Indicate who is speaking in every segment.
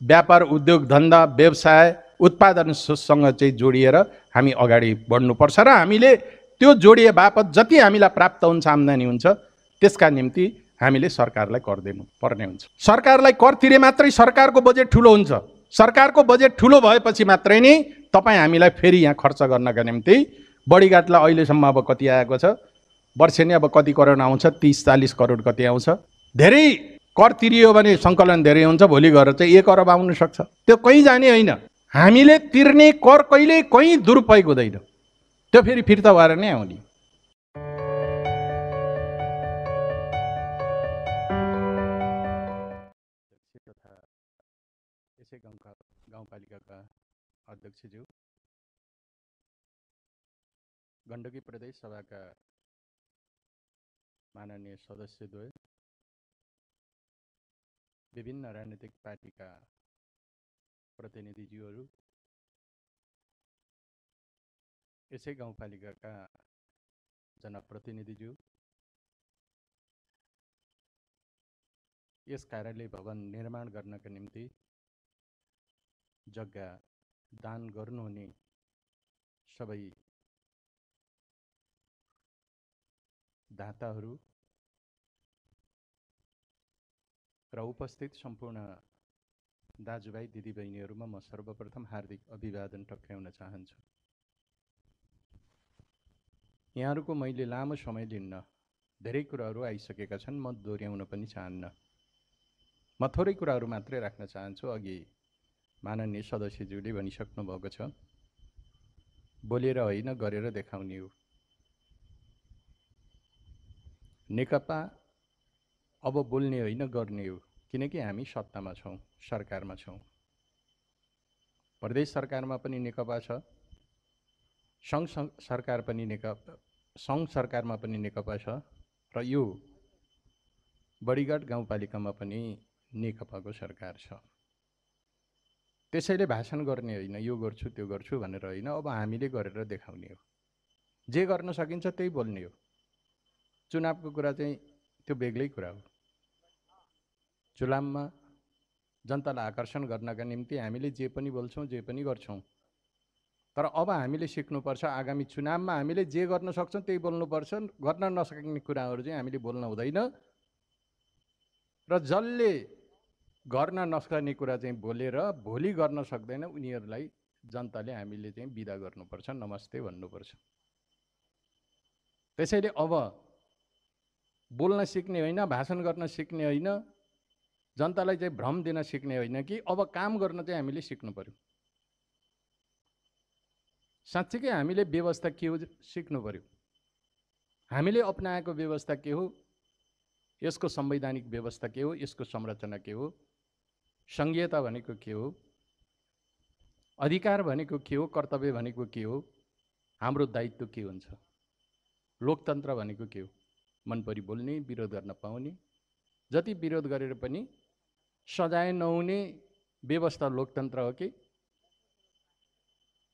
Speaker 1: व्यापार उद्योग धन्दा व्यवसाय उत्पादनसँग चाहिँ जोडिएर हामी अगाडि बढ्नुपर्छ र हामीले त्यो जोडिए बापत जति हामीलाई प्राप्त हुन्छ आम्दानी हुन्छ त्यसका निम्ति हामीले सरकारलाई कर दिनु पर्ने हुन्छ। सरकारलाई कर तिरे मात्रै सरकारको बजेट ठुलो हुन्छ। सरकारको बजेट ठुलो भएपछि मात्रै नै तपाईँ हामीलाई फेरि यहाँ खर्च गर्नका निम्ति बढीघाटलाई अहिलेसम्म अब कति आएको छ, वर्षेनी अब कति करोड आउँछ, 30-40 करोड कति आउँछ। धेरै कर तिरियो भने सङ्कलन धेरै हुन्छ, भोलि गएर चाहिँ 1 अरब आउन सक्छ। त्यो कहीँ जाने होइन। हामीले तिर्ने कर कहिल्यै कहीँ दुरुपयोग हुँदैन, त्यो फेरि फिर्ता भएर नै आउने। यसै गाउँपालिकाका अध्यक्षज्यू, गण्डकी प्रदेश सभाका माननीय सदस्यद्वय, विभिन्न राजनीतिक पार्टीका प्रतिनिधिज्यूहरू, यसै गाउँपालिकाका जनप्रतिनिधिज्यू, यस कार्यालय भवन निर्माण गर्नका निम्ति जग्गा दान गर्नुहुने सबै दाताहरू र उपस्थित सम्पूर्ण दाजुभाइ दिदीबहिनीहरूमा म सर्वप्रथम हार्दिक अभिवादन टक्र्याउन चाहन्छु। यहाँहरूको मैले लामो समय लिन्न, धेरै कुराहरू आइसकेका छन्, म दोहोऱ्याउन पनि चाहन्न। म थोरै कुराहरू मात्रै राख्न चाहन्छु। अघि माननीय सदस्यज्यूले भनिसक्नु भएको छ, बोलेर होइन गरेर देखाउने हो। नेकपा अब बोल्ने होइन गर्ने हो, किनकि हामी सत्तामा छौँ, सरकारमा छौँ। प्रदेश सरकारमा पनि नेकपा छ, सङ्घ सरकारमा पनि नेकपा छ र यो बढीघाट गाउँपालिकामा पनि नेकपाको सरकार छ। त्यसैले भाषण गर्ने होइन, यो गर्छु त्यो गर्छु भनेर होइन, अब हामीले गरेर देखाउने हो। जे गर्न सकिन्छ त्यही बोल्ने हो। चुनावको कुरा चाहिँ त्यो बेग्लै कुरा हो। चुनावमा जनतालाई आकर्षण गर्नका निम्ति हामीले जे पनि बोल्छौँ, जे पनि गर्छौँ। तर अब हामीले सिक्नुपर्छ, आगामी चुनावमा हामीले जे गर्न सक्छौँ त्यही बोल्नुपर्छ। गर्न नसकिने कुराहरू चाहिँ हामीले बोल्न हुँदैन र जसले गर्न नसक्ने कुरा चाहिँ बोलेर भोलि गर्न सक्दैन उनीहरूलाई जनताले हामीले चाहिँ बिदा गर्नुपर्छ, नमस्ते भन्नुपर्छ। त्यसैले अब बोल्न सिक्ने होइन, भाषण गर्न सिक्ने होइन, जनतालाई चाहिँ भ्रम दिन सिक्ने होइन कि अब काम गर्न चाहिँ हामीले सिक्नु पर्यो। साँच्चीकै हामीले व्यवस्था के हो सिक्नु पर्यो। हामीले अपनाएको व्यवस्था के हो, यसको संवैधानिक व्यवस्था के हो, यसको संरचना के हो, संघीयता भनेको के हो, अधिकार भनेको के हो, कर्तव्य भनेको के हो, हाम्रो दायित्व के हुन्छ, लोकतन्त्र भनेको के हो, मनपरी बोल्ने, विरोध गर्न पाउने, जति विरोध गरेर पनि सजाय नहुने व्यवस्था लोकतन्त्र हो कि?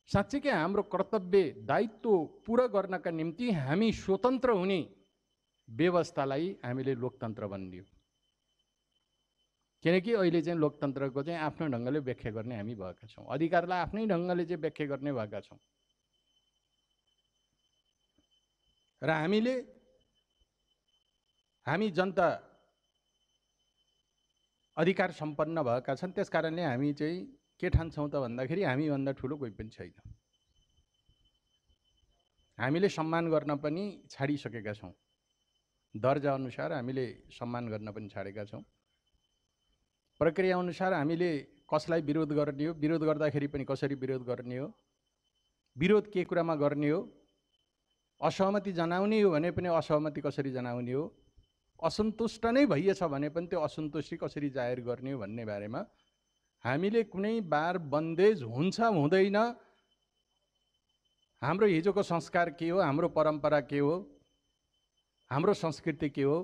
Speaker 1: साँच्चीकै हाम्रो कर्तव्य दायित्व पुरा गर्नका निम्ति हामी स्वतन्त्र हुने व्यवस्थालाई हामीले लोकतन्त्र भनिदियौँ। किनकि अहिले चाहिँ लोकतन्त्रको चाहिँ आफ्नो ढङ्गले व्याख्या गर्ने हामी भएका छौँ, अधिकारलाई आफ्नै ढङ्गले चाहिँ व्याख्या गर्ने भएका छौँ। र हामी जनता अधिकार सम्पन्न भएका छन्। त्यस कारणले हामी चाहिँ के ठान्छौँ त भन्दाखेरि हामीभन्दा ठुलो कोही पनि छैन। हामीले सम्मान गर्न पनि छाडिसकेका छौँ। दर्जा अनुसार हामीले सम्मान गर्न पनि छाडेका छौँ। प्रक्रिया अनुसार हामीले कसलाई विरोध गर्ने हो, विरोध गर्दाखेरि पनि कसरी विरोध गर्ने हो, विरोध के कुरामा गर्ने हो, असहमति जनाउने हो भने पनि असहमति कसरी जनाउने हो, असन्तुष्ट नै भइएछ भने पनि त्यो असन्तुष्टि कसरी जाहेर गर्ने हो भन्ने बारेमा हामीले कुनै बार बन्देज हुन्छ हुँदैन, हाम्रो हिजोको संस्कार के हो, हाम्रो परम्परा के हो, हाम्रो संस्कृति के हो,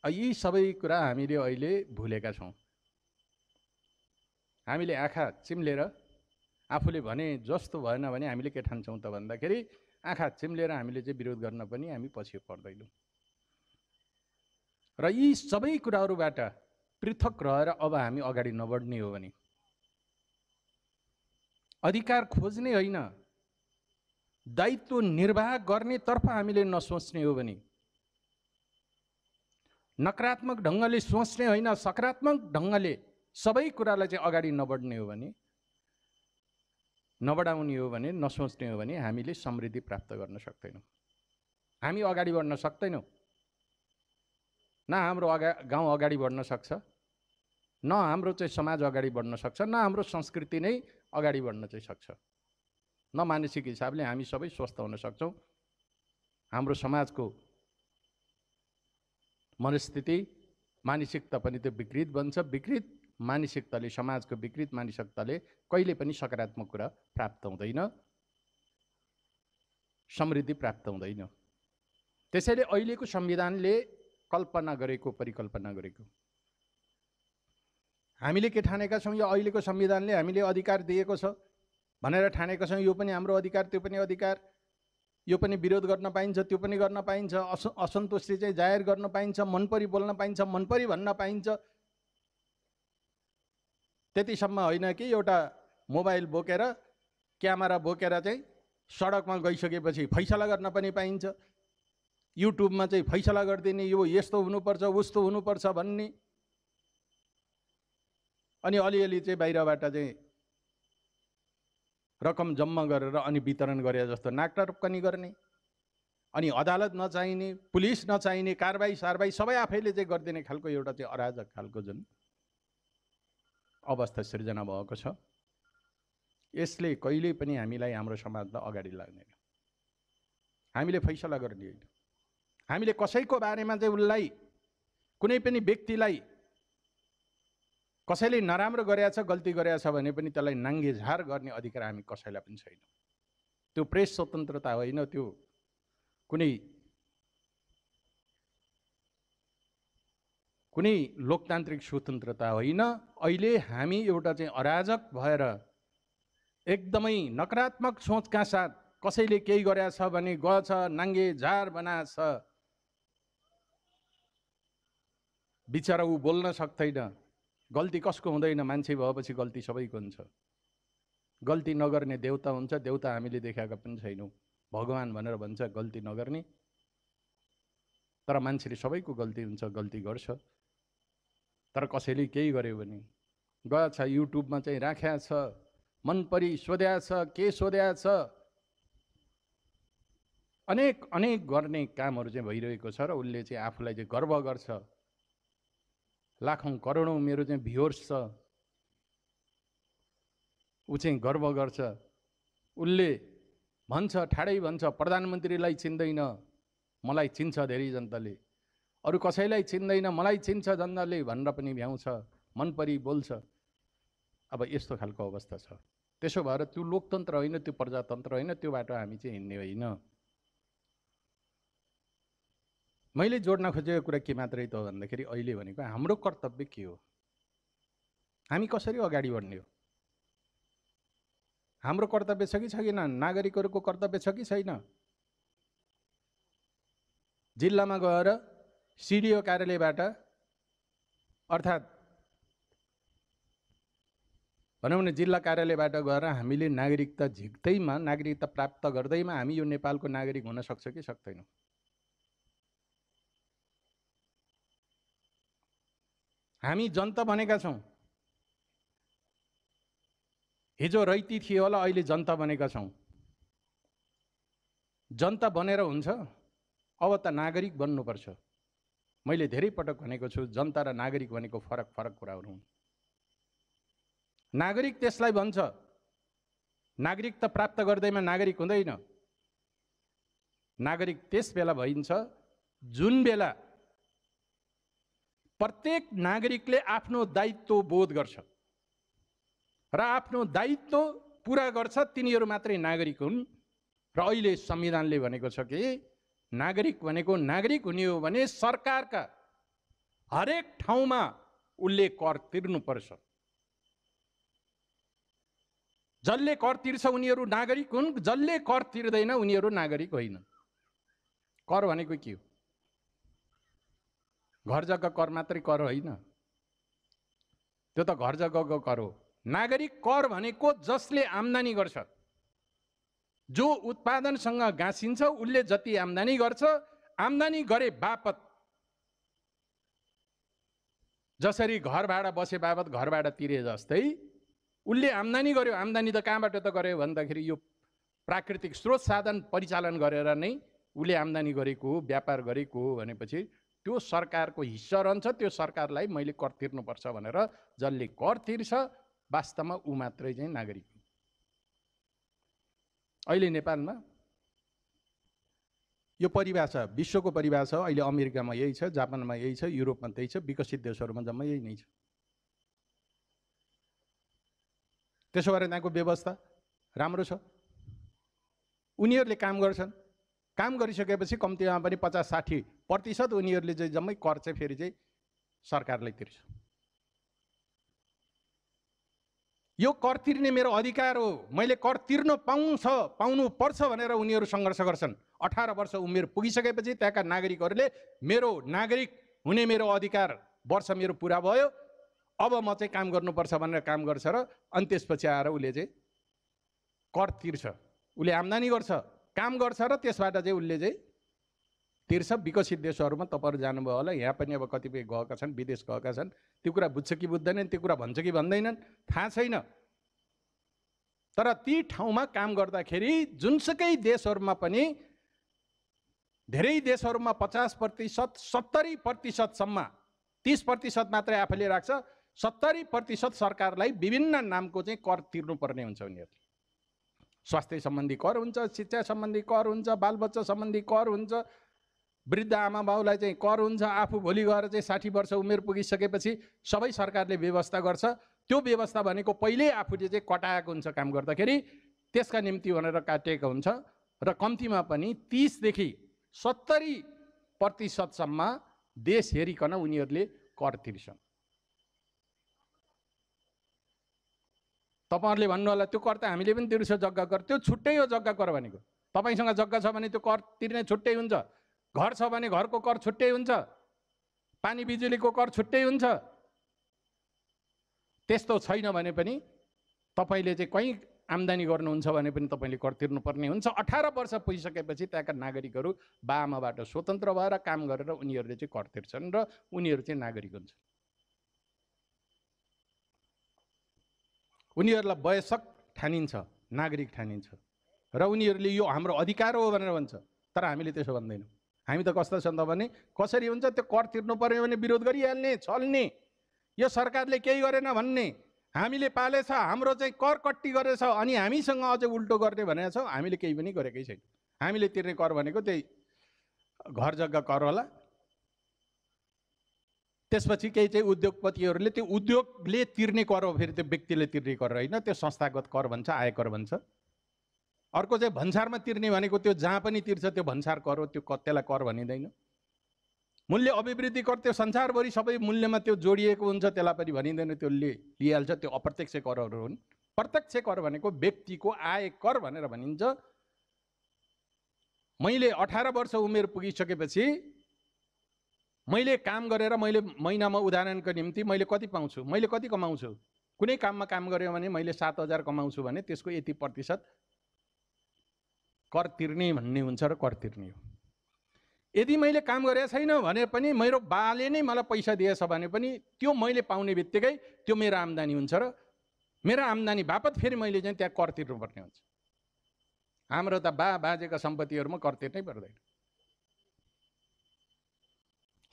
Speaker 1: यी सबै कुरा हामीले अहिले भुलेका छौँ। हामीले आँखा चिम्लेर आफूले भने जस्तो भएन भने हामीले के ठान्छौँ त भन्दाखेरि आँखा चिम्लेर हामीले चाहिँ विरोध गर्न पनि हामी पछि पर्दैनौँ। र यी सबै कुराहरूबाट पृथक रहेर अब हामी अगाडि नबढ्ने हो भने अधिकार खोज्ने होइन, दायित्व निर्वाह गर्नेतर्फ हामीले नसोच्ने हो भने, नकारात्मक ढङ्गले सोच्ने होइन, सकारात्मक ढङ्गले सबै कुरालाई चाहिँ अगाडि नबढ्ने हो भने, नबढाउने हो भने, नसोच्ने हो भने हामीले समृद्धि प्राप्त गर्न सक्दैनौँ। हामी अगाडि बढ्न सक्दैनौँ। न हाम्रो गाउँ अगाडि बढ्न सक्छ, न हाम्रो चाहिँ समाज अगाडि बढ्न सक्छ, न हाम्रो संस्कृति नै अगाडि बढ्न चाहिँ सक्छ। न मानसिक हिसाबले हामी सबै स्वस्थ हुन सक्छौँ। हाम्रो समाजको मनस्थिति, मानसिकता पनि त्यो विकृत बन्छ। विकृत मानसिकताले, समाजको विकृत मानसिकताले कहिले पनि सकारात्मक कुरा प्राप्त हुँदैन, समृद्धि प्राप्त हुँदैन। त्यसैले अहिलेको संविधानले कल्पना गरेको, परिकल्पना गरेको, हामीले के ठानेका छौँ, यो अहिलेको संविधानले हामीले अधिकार दिएको छ भनेर ठानेका छौँ। यो पनि हाम्रो अधिकार, त्यो पनि अधिकार, यो पनि विरोध गर्न पाइन्छ, त्यो पनि गर्न पाइन्छ, असन्तुष्टि चाहिँ जाहेर गर्न पाइन्छ, मनपरी बोल्न पाइन्छ, मनपरी भन्न पाइन्छ। त्यतिसम्म होइन कि एउटा मोबाइल बोकेर, क्यामेरा बोकेर चाहिँ सडकमा गइसकेपछि फैसला गर्न पनि पाइन्छ। युट्युबमा चाहिँ फैसला गरिदिने, यो यस्तो हुनुपर्छ, उस्तो हुनुपर्छ भन्ने, अनि अलिअलि चाहिँ बाहिरबाट चाहिँ रकम जम्मा गरेर अनि वितरण गरे जस्तो नाकटर्पकनी गर्ने, अनि अदालत नचाहिने, पुलिस नचाहिने, कारबाही सारबाही सबै आफैले चाहिँ गरिदिने खालको एउटा चाहिँ अराजक खालको जुन अवस्था सिर्जना भएको छ, यसले कहिल्यै पनि हामीलाई, हाम्रो समाजलाई अगाडि लाग्दैन। हामीले फैसला गर्ने होइन। हामीले कसैको बारेमा चाहिँ उसलाई, कुनै पनि व्यक्तिलाई कसैले नराम्रो गरेछ, गल्ती गरेछ भने पनि त्यसलाई नाङ्गे झार गर्ने अधिकार हामी कसैलाई पनि छैन। त्यो प्रेस स्वतन्त्रता होइन, त्यो कुनै लोकतान्त्रिक स्वतन्त्रता होइन। अहिले हामी एउटा चाहिँ अराजक भएर एकदमै नकारात्मक सोचका साथ कसैले केही गरेछ भने गछ, नाङ्गे झार बनाछ, बिचरा ऊ बोल्न सक्दैन। गल्ती कसको हुँदैन? मान्छे भएपछि गल्ती सबैको हुन्छ। गल्ती नगर्ने देउता हुन्छ, देउता हामीले देखाएका पनि छैनौँ। भगवान भनेर भन्छ गल्ती नगर्ने, तर मान्छेले सबैको गल्ती हुन्छ, गल्ती गर्छ। तर कसैले केही गर्यो भने गएछ, युट्युबमा चाहिँ राख्या छ, मनपरी सोध्या छ, के सोध्या छ, अनेक अनेक गर्ने कामहरू चाहिँ भइरहेको छ र उसले चाहिँ आफूलाई चाहिँ गर्व गर्छ। लाखौँ करोडौँ मेरो चाहिँ भ्युअर्स छ, ऊ चाहिँ गर्व गर्छ। उसले भन्छ, ठाडै भन्छ, प्रधानमन्त्रीलाई चिन्दैन, मलाई चिन्छ धेरै जनताले, अरू कसैलाई चिन्दैन, मलाई चिन्छ जनताले भनेर पनि भ्याउँछ, मनपरी बोल्छ। अब यस्तो खालको अवस्था छ। त्यसो भएर त्यो लोकतन्त्र होइन, त्यो प्रजातन्त्र होइन, त्यो बाटो हामी चाहिँ हिँड्ने होइन। मैले जोड्न खोजेको कुरा के मात्रै त हो भन्दाखेरि अहिले भनेको हाम्रो कर्तव्य के हो, हामी कसरी अगाडि बढ्ने हो, हाम्रो कर्तव्य छ कि छैन, नागरिकहरूको कर्तव्य छ कि छैन। जिल्लामा गएर सिडिओ कार्यालयबाट, अर्थात् भनौँ न जिल्ला कार्यालयबाट गएर हामीले नागरिकता झिक्दैमा, नागरिकता प्राप्त गर्दैमा हामी यो नेपालको नागरिक हुन सक्छ कि सक्दैनौँ? हामी जनता बनेका छौँ। हिजो रैती थियो होला, अहिले जनता बनेका छौँ। जनता बनेर हुन्छ? अब त नागरिक बन्नुपर्छ। मैले धेरै पटक भनेको छु, जनता र नागरिक भनेको फरक फरक कुराहरू हुन्। नागरिक त्यसलाई भन्छ, नागरिकता प्राप्त गर्दैमा नागरिक हुँदैन। नागरिक त्यस बेला भइन्छ जुन बेला प्रत्येक नागरिकले आफ्नो दायित्व बोध गर्छ र आफ्नो दायित्व पुरा गर्छ, तिनीहरू मात्रै नागरिक हुन्। र अहिले संविधानले भनेको छ कि नागरिक भनेको नागरिक हुने हो भने सरकारका हरेक ठाउँमा उसले कर तिर्नुपर्छ। जसले कर तिर्छ उनीहरू नागरिक हुन्, जसले कर तिर्दैन उनीहरू नागरिक होइन। कर भनेको के हो? घर जग्गा कर मात्रै कर होइन, त्यो त घर जग्गाको कर हो। नागरिक कर भनेको जसले आम्दानी गर्छ, जो उत्पादनसँग गाँसिन्छ उसले जति आम्दानी गर्छ, आम्दानी गरे बापत, जसरी घर भाडा बसे बापत घर भाडा तिरे जस्तै उसले आम्दानी गर्यो। आम्दानी त कहाँबाट त गर्यो भन्दाखेरि यो प्राकृतिक स्रोत साधन परिचालन गरेर नै उसले आम्दानी गरेको हो, व्यापार गरेको हो भनेपछि त्यो सरकारको हिस्सा रहन्छ। त्यो सरकारलाई मैले कर तिर्नुपर्छ भनेर जसले कर तिर्छ वास्तवमा ऊ मात्रै चाहिँ नागरिक हो। अहिले नेपालमा यो परिभाषा विश्वको परिभाषा अहिले अमेरिकामा यही छ, जापानमा यही छ, युरोपमा त्यही छ, विकसित देशहरूमा जम्मा यही नै छ। त्यसो भएर त्यहाँको व्यवस्था राम्रो छ। उनीहरूले काम गर्छन्, काम गरिसकेपछि कम्तीमा पनि 50-60% उनीहरूले चाहिँ जम्मै कर चाहिँ फेरि चाहिँ सरकारलाई तिर्छ। यो कर तिर्ने मेरो अधिकार हो, मैले कर तिर्न पाउनुपर्छ भनेर उनीहरू सङ्घर्ष गर्छन्। 18 वर्ष उमेर पुगिसकेपछि त्यहाँका नागरिकहरूले मेरो नागरिक हुने मेरो अधिकार वर्ष मेरो पुरा भयो, अब म चाहिँ काम गर्नुपर्छ भनेर काम गर्छ र अनि त्यसपछि आएर उसले चाहिँ कर तिर्छ, उसले आम्दानी गर्छ, काम गर्छ र त्यसबाट चाहिँ उसले चाहिँ तिर्छ। विकसित देशहरूमा तपाईँहरू जानुभयो होला, यहाँ पनि अब कतिपय गएका छन्, विदेश गएका छन्, त्यो कुरा बुझ्छ कि बुझ्दैनन्, त्यो कुरा भन्छ कि भन्दैनन् थाहा छैन। तर ती ठाउँमा काम गर्दाखेरि जुनसुकै देशहरूमा पनि धेरै देशहरूमा 50%, 70%सम्म, 30% मात्रै आफूले राख्छ, 70% सरकारलाई विभिन्न नामको चाहिँ कर तिर्नुपर्ने हुन्छ। उनीहरूले स्वास्थ्य सम्बन्धी कर हुन्छ, शिक्षा सम्बन्धी कर हुन्छ, बालबच्चा सम्बन्धी कर हुन्छ, वृद्ध आमा बाउलाई चाहिँ कर हुन्छ। आफू भोलि गएर चाहिँ 60 वर्ष उमेर पुगिसकेपछि सबै सरकारले व्यवस्था गर्छ। त्यो व्यवस्था भनेको पहिल्यै आफूले चाहिँ कटाएको हुन्छ काम गर्दाखेरि, त्यसका निम्ति भनेर काटिएको हुन्छ र कम्तीमा पनि 30% देखि 70% सम्म देश हेरिकन उनीहरूले कर तिर्छन्। तपाईहरुले भन्नु होला त्यो कर त हामीले पनि तिर्छ, जग्गा कर, त्यो छुट्टै हो। जग्गा कर भनेको तपाईसँग जग्गा छ भने त्यो कर तिर्ने छुट्टै हुन्छ, घर छ भने घरको कर छुट्टै हुन्छ, पानी बिजुलीको कर छुट्टै हुन्छ। त्यस्तो छैन भने पनि तपाईले चाहिँ कहीँ आम्दानी गर्नुहुन्छ भने पनि तपाईले कर तिर्नुपर्ने हुन्छ। 18 वर्ष पुगिसकेपछि त्यहाँका नागरिकहरू बाआमाबाट स्वतन्त्र भएर काम गरेर उनीहरूले चाहिँ कर तिर्छन् र उनीहरू चाहिँ नागरिक हुन्छन्। उनीहरूलाई वयस्क ठानिन्छ, नागरिक ठानिन्छ र उनीहरूले यो हाम्रो अधिकार हो भनेर भन्छ। तर हामीले त्यसो भन्दैनौँ। हामी त कस्ता छन् त भने कसरी हुन्छ, त्यो कर तिर्नु पर्यो भने विरोध गरिहाल्ने, छल्ने, यो सरकारले केही गरेन भन्ने, हामीले पालेछ, हाम्रो चाहिँ कर कट्टी गरेछ, अनि हामीसँग अझै उल्टो गर्ने भनेको छ। हामीले केही पनि गरेकै छैन। हामीले तिर्ने कर भनेको त्यही घर जग्गा कर होला। त्यसपछि केही चाहिँ उद्योगपतिहरूले त्यो उद्योगले तिर्ने कर हो, फेरि त्यो व्यक्तिले तिर्ने कर होइन, त्यो संस्थागत कर भन्छ, आयकर भन्छ। अर्को चाहिँ भन्सारमा तिर्ने भनेको त्यो जहाँ पनि तिर्छ त्यो भन्सार कर हो, त्यो त्यसलाई कर भनिँदैन। मूल्य अभिवृद्धि कर त्यो संसारभरि सबै मूल्यमा त्यो जोडिएको हुन्छ, त्यसलाई पनि भनिँदैन, त्यो लिइहाल्छ, त्यो अप्रत्यक्ष करहरू हुन्। प्रत्यक्ष कर भनेको व्यक्तिको आय कर भनेर भनिन्छ। मैले 18 वर्ष उमेर पुगिसकेपछि मैले काम गरेर मैले महिनामा उदाहरणको निम्ति मैले कति पाउँछु, मैले कति कमाउँछु, कुनै काममा काम गऱ्यो भने मैले 7,000 कमाउँछु भने त्यसको यति प्रतिशत कर तिर्ने भन्ने हुन्छ र कर तिर्ने हो। यदि मैले काम गरेको छैन भने पनि मेरो बाले नै मलाई पैसा दिएछ भने पनि त्यो मैले पाउने बित्तिकै त्यो मेरो आम्दानी हुन्छ र मेरो आम्दानी बापत फेरि मैले चाहिँ त्यहाँ कर तिर्नुपर्ने हुन्छ। हाम्रो त बाजेका सम्पत्तिहरूमा कर तिर्नै पर्दैन।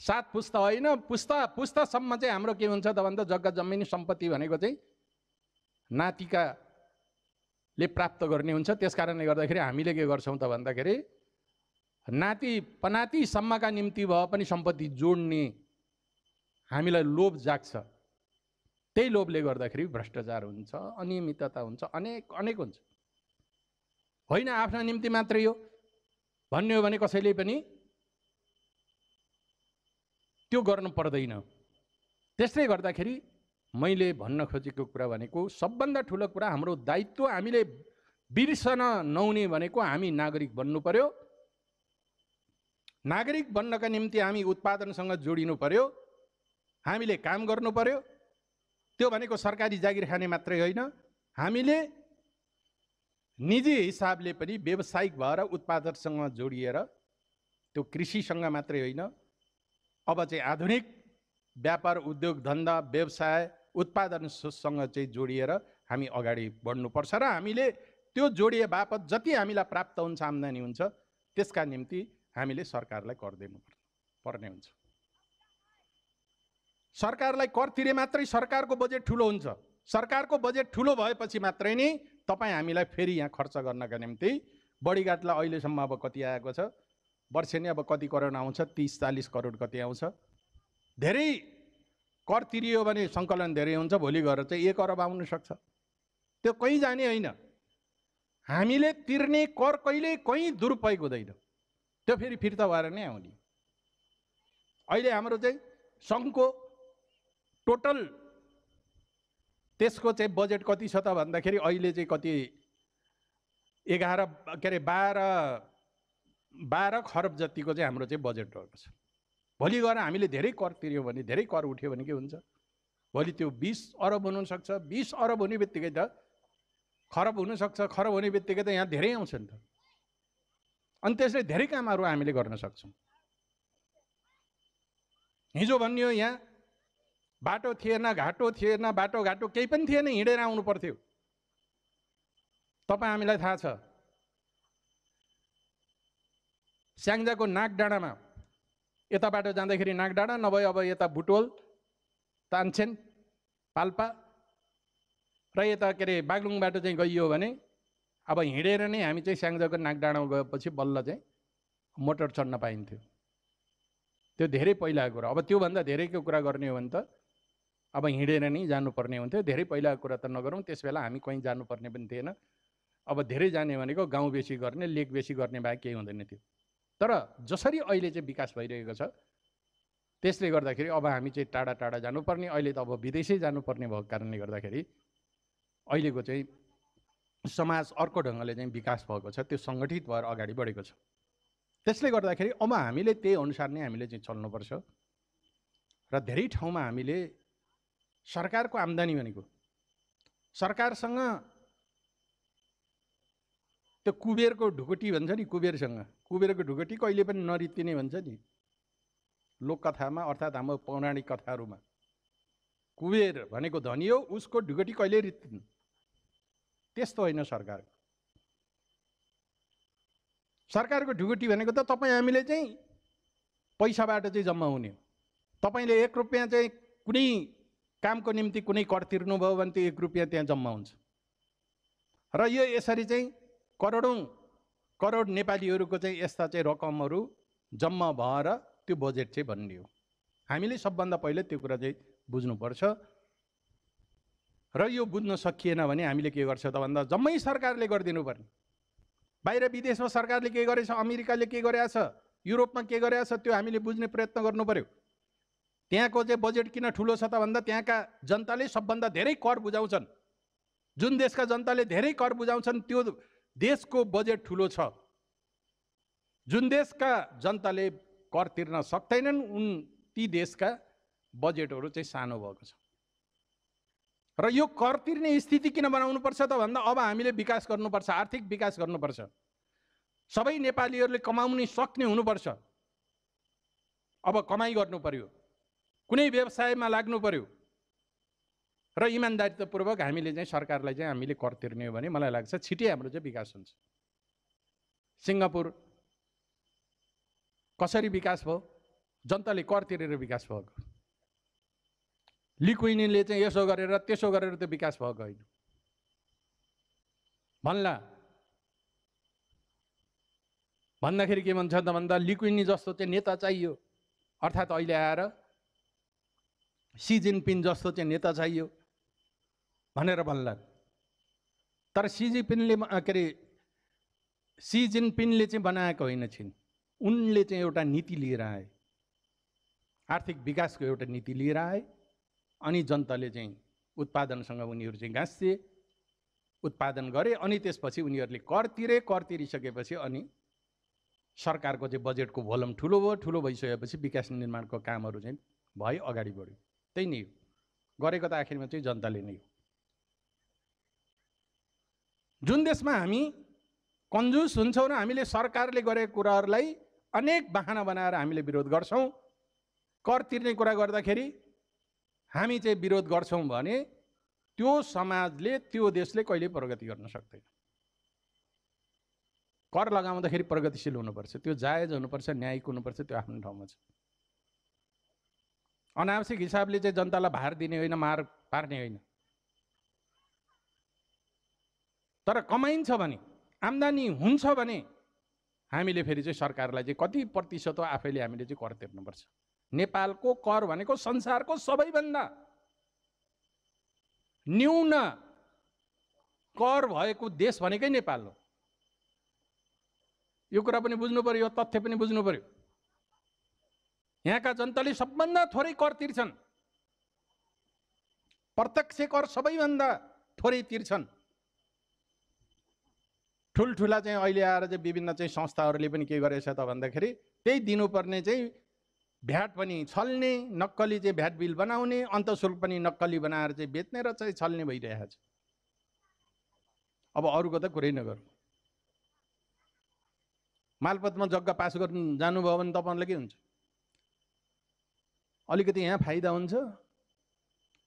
Speaker 1: 7 पुस्ता होइन, पुस्तासम्म चाहिँ हाम्रो के हुन्छ त भन्दा जग्गा जमिन सम्पत्ति भनेको चाहिँ नातिकाले प्राप्त गर्ने हुन्छ। त्यस कारणले गर्दाखेरि हामीले के गर्छौँ त भन्दाखेरि नाति पनातिसम्मका निम्ति भए पनि सम्पत्ति जोड्ने हामीलाई लोभ जाग्छ। त्यही लोभले गर्दाखेरि भ्रष्टाचार हुन्छ, अनियमितता हुन्छ, अनेक हुन्छ। होइन आफ्ना निम्ति मात्रै हो भन्ने हो भने कसैले पनि त्यो गर्नु पर्दैन। त्यसले गर्दाखेरि मैले भन्न खोजेको कुरा भनेको सबभन्दा ठुलो कुरा हाम्रो दायित्व हामीले बिर्सन नहुने भनेको हामी नागरिक बन्नु पर्यो। नागरिक बन्नका निम्ति हामी उत्पादनसँग जोडिनु पर्यो, हामीले काम गर्नु पर्यो त्यो भनेको सरकारी जागिर खाने मात्रै होइन, हामीले निजी हिसाबले पनि व्यावसायिक भएर उत्पादनसँग जोडिएर त्यो कृषिसँग मात्रै होइन, अब चाहिँ आधुनिक व्यापार उद्योग धन्दा व्यवसाय उत्पादनसँग चाहिँ जोडिएर हामी अगाडि बढ्नुपर्छ र हामीले त्यो जोडिए बापत जति हामीलाई प्राप्त हुन्छ आम्दानी हुन्छ त्यसका निम्ति हामीले सरकारलाई कर दिनु पर्ने हुन्छ। सरकारलाई कर तिरे मात्रै सरकारको बजेट ठुलो हुन्छ। सरकारको बजेट ठुलो भएपछि मात्रै नै तपाईँ हामीलाई फेरि यहाँ खर्च गर्नका निम्ति बढीघाटलाई अहिलेसम्म अब कति आएको छ, वर्षेनी अब कति करोड आउँछ, 30-40 करोड कति आउँछ। धेरै कर तिरियो भने सङ्कलन धेरै हुन्छ, भोलि गएर चाहिँ 1 अरब आउन सक्छ। त्यो कहीँ जाने होइन। हामीले तिर्ने कर कहिले कहीँ दुरुपयोग हुँदैन, त्यो फेरि फिर्ता भएर नै आउने। अहिले हाम्रो चाहिँ सङ्घको टोटल त्यसको चाहिँ बजेट कति छ त भन्दाखेरि अहिले चाहिँ कति 12 खरब जतिको चाहिँ हाम्रो चाहिँ बजेट रहेको छ। भोलि गएर हामीले धेरै कर तिर्यो भने, धेरै कर उठ्यो भने के हुन्छ, भोलि त्यो 20 अरब हुनसक्छ। 20 अरब हुने बित्तिकै त खरब हुनसक्छ, खरब हुने बित्तिकै त यहाँ धेरै आउँछ नि त। अनि त्यसले धेरै कामहरू हामीले गर्न सक्छौँ। हिजो भन्यो यहाँ बाटो थिएन, घाटो थिएन, बाटोघाटो केही पनि थिएन, हिँडेर आउनु पर्थ्यो। तपाईँ हामीलाई थाहा छ स्याङ्जाको नागडाँडामा यताबाट जाँदाखेरि नागडाँडा नभए अब यता बुटोल, तानसेन, पाल्पा र यता के अरे बागलुङबाट चाहिँ गइयो भने अब हिँडेर नै हामी चाहिँ स्याङ्जाको नागडाँडामा गएपछि बल्ल चाहिँ मोटर चढ्न पाइन्थ्यो। त्यो धेरै पहिलाको कुरा। अब त्योभन्दा धेरैको कुरा गर्ने हो भने त अब हिँडेर नै जानुपर्ने हुन्थ्यो। धेरै पहिलाको कुरा त नगरौँ, त्यस बेला हामी कहीँ जानुपर्ने पनि थिएन। अब धेरै जाने भनेको गाउँ बेसी गर्ने, लेक बेसी गर्ने बाहेक केही हुँदैन थियो। तर जसरी अहिले चाहिँ विकास भइरहेको छ त्यसले गर्दाखेरि अब हामी चाहिँ टाढा टाढा जानुपर्ने, अहिले त अब विदेशै जानुपर्ने भएको कारणले गर्दाखेरि अहिलेको चाहिँ समाज अर्को ढङ्गले चाहिँ विकास भएको छ, त्यो सङ्गठित भएर अगाडि बढेको छ। त्यसले गर्दाखेरि अब हामीले त्यही अनुसार नै हामीले चाहिँ चल्नुपर्छ। र धेरै ठाउँमा हामीले सरकारको आम्दानी भनेको सरकारसँग त्यो कुबेरको ढुकुटी भन्छ नि, कुबेरको ढुकुटी कहिले पनि नरित्तिने भन्छ नि लोककथामा, अर्थात् हाम्रो पौराणिक कथाहरूमा। कुबेर भनेको धनी हो, उसको ढुकुटी कहिले रित्तिन्। त्यस्तो होइन सरकारको ढुकुटी भनेको त तपाईँ हामीले चाहिँ पैसाबाट चाहिँ जम्मा हुने हो। तपाईँले 1 रुपियाँ चाहिँ कुनै कामको निम्ति कुनै कर तिर्नुभयो भने त्यो 1 रुपियाँ त्यहाँ जम्मा हुन्छ। र यो यसरी चाहिँ करोडौँ करोड नेपालीहरूको चाहिँ यस्ता चाहिँ रकमहरू जम्मा भएर त्यो बजेट चाहिँ बन्ने हो। हामीले सबभन्दा पहिले त्यो कुरा चाहिँ बुझ्नुपर्छ। र यो बुझ्न सकिएन भने हामीले के गर्छ त भन्दा जम्मै सरकारले गरिदिनु पर्ने। बाहिर विदेशमा सरकारले के गरेछ, अमेरिकाले के गरेछ, युरोपमा के गरेछ, त्यो हामीले बुझ्ने प्रयत्न गर्नु पर्यो। त्यहाँको चाहिँ बजेट किन ठुलो छ त भन्दा त्यहाँका जनताले सबभन्दा धेरै कर बुझाउँछन्। जुन देशका जनताले धेरै कर बुझाउँछन् त्यो देशको बजेट ठुलो छ। जुन देशका जनताले कर तिर्न सक्दैनन् ती देशका बजेटहरू चाहिँ सानो भएको छ। र यो कर तिर्ने स्थिति किन बनाउनु पर्छ त भन्दा अब हामीले विकास गर्नुपर्छ, आर्थिक विकास गर्नुपर्छ। सबै नेपालीहरूले कमाउने सक्ने हुनुपर्छ। अब कमाइ गर्नु पर्यो, कुनै व्यवसायमा लाग्नु पर्यो र इमानदारीतापूर्वक हामीले चाहिँ सरकारलाई चाहिँ हामीले कर तिर्ने हो भने मलाई लाग्छ छिटै हाम्रो चाहिँ विकास हुन्छ। सिङ्गापुर कसरी विकास भयो? जनताले कर तिरेर विकास भएको। ली कुइनीले चाहिँ यसो गरेर त्यसो गरेर त्यो विकास भएको होइन। भन्दाखेरि के भन्छ त भन्दा ली कुइनी जस्तो चाहिँ नेता चाहियो, अर्थात् अहिले आएर सी जिनपिङ जस्तो चाहिँ नेता चाहियो भनेर भन्ला। तर सी जिनपिङले चाहिँ बनाएको होइन छिन्, उनले चाहिँ एउटा नीति लिएर आए, आर्थिक विकासको एउटा नीति लिएर आए। अनि जनताले चाहिँ उत्पादनसँग उनीहरू चाहिँ गाँसिए, उत्पादन गरे। अनि त्यसपछि उनीहरूले कर तिरे, कर तिरिसकेपछि अनि सरकारको चाहिँ बजेटको भोल्युम ठुलो भयो। ठुलो भइसकेपछि विकास निर्माणको कामहरू चाहिँ भयो, अगाडि बढ्यो। त्यही नै हो। गरेको त आखिरमा चाहिँ जनताले नै हो। जुन देशमा हामी कन्जुस हुन्छौँ र हामीले सरकारले गरेको कुराहरूलाई अनेक बहाना बनाएर हामीले विरोध गर्छौँ, कर तिर्ने कुरा गर्दाखेरि हामी चाहिँ विरोध गर्छौँ भने त्यो समाजले, त्यो देशले कहिल्यै प्रगति गर्न सक्दैन। कर लगाउँदाखेरि प्रगतिशील हुनुपर्छ, त्यो जायज हुनुपर्छ, न्यायिक हुनुपर्छ, त्यो आफ्नो ठाउँमा छ। अनावश्यक हिसाबले चाहिँ जनतालाई भार दिने होइन, मार पार्ने होइन। तर कमाइन्छ भने, आम्दानी हुन्छ भने हामीले फेरि चाहिँ सरकारलाई चाहिँ कति प्रतिशत हो आफैले हामीले चाहिँ कर तिर्नुपर्छ। नेपालको कर भनेको संसारको सबैभन्दा न्यून कर भएको देश भनेकै नेपाल हो। यो कुरा पनि बुझ्नु पर्यो, यो तथ्य पनि बुझ्नु पर्यो। यहाँका जनताले सबभन्दा थोरै कर तिर्छन्, प्रत्यक्ष कर सबैभन्दा थोरै तिर्छन्। ठुल्ठुला चाहिँ अहिले आएर चाहिँ विभिन्न चाहिँ संस्थाहरूले पनि के गरेछ त भन्दाखेरि त्यही दिनुपर्ने चाहिँ भ्याट पनि छल्ने, नक्कली चाहिँ भ्याट बिल बनाउने, अन्तशुल्क पनि नक्कली बनाएर चाहिँ बेच्ने र चाहिँ छल्ने भइरहेको छ। अब अरूको त कुरै नगरौँ। मालपतमा जग्गा पास गर्नु जानुभयो भने तपाईँलाई के हुन्छ? अलिकति यहाँ फाइदा हुन्छ,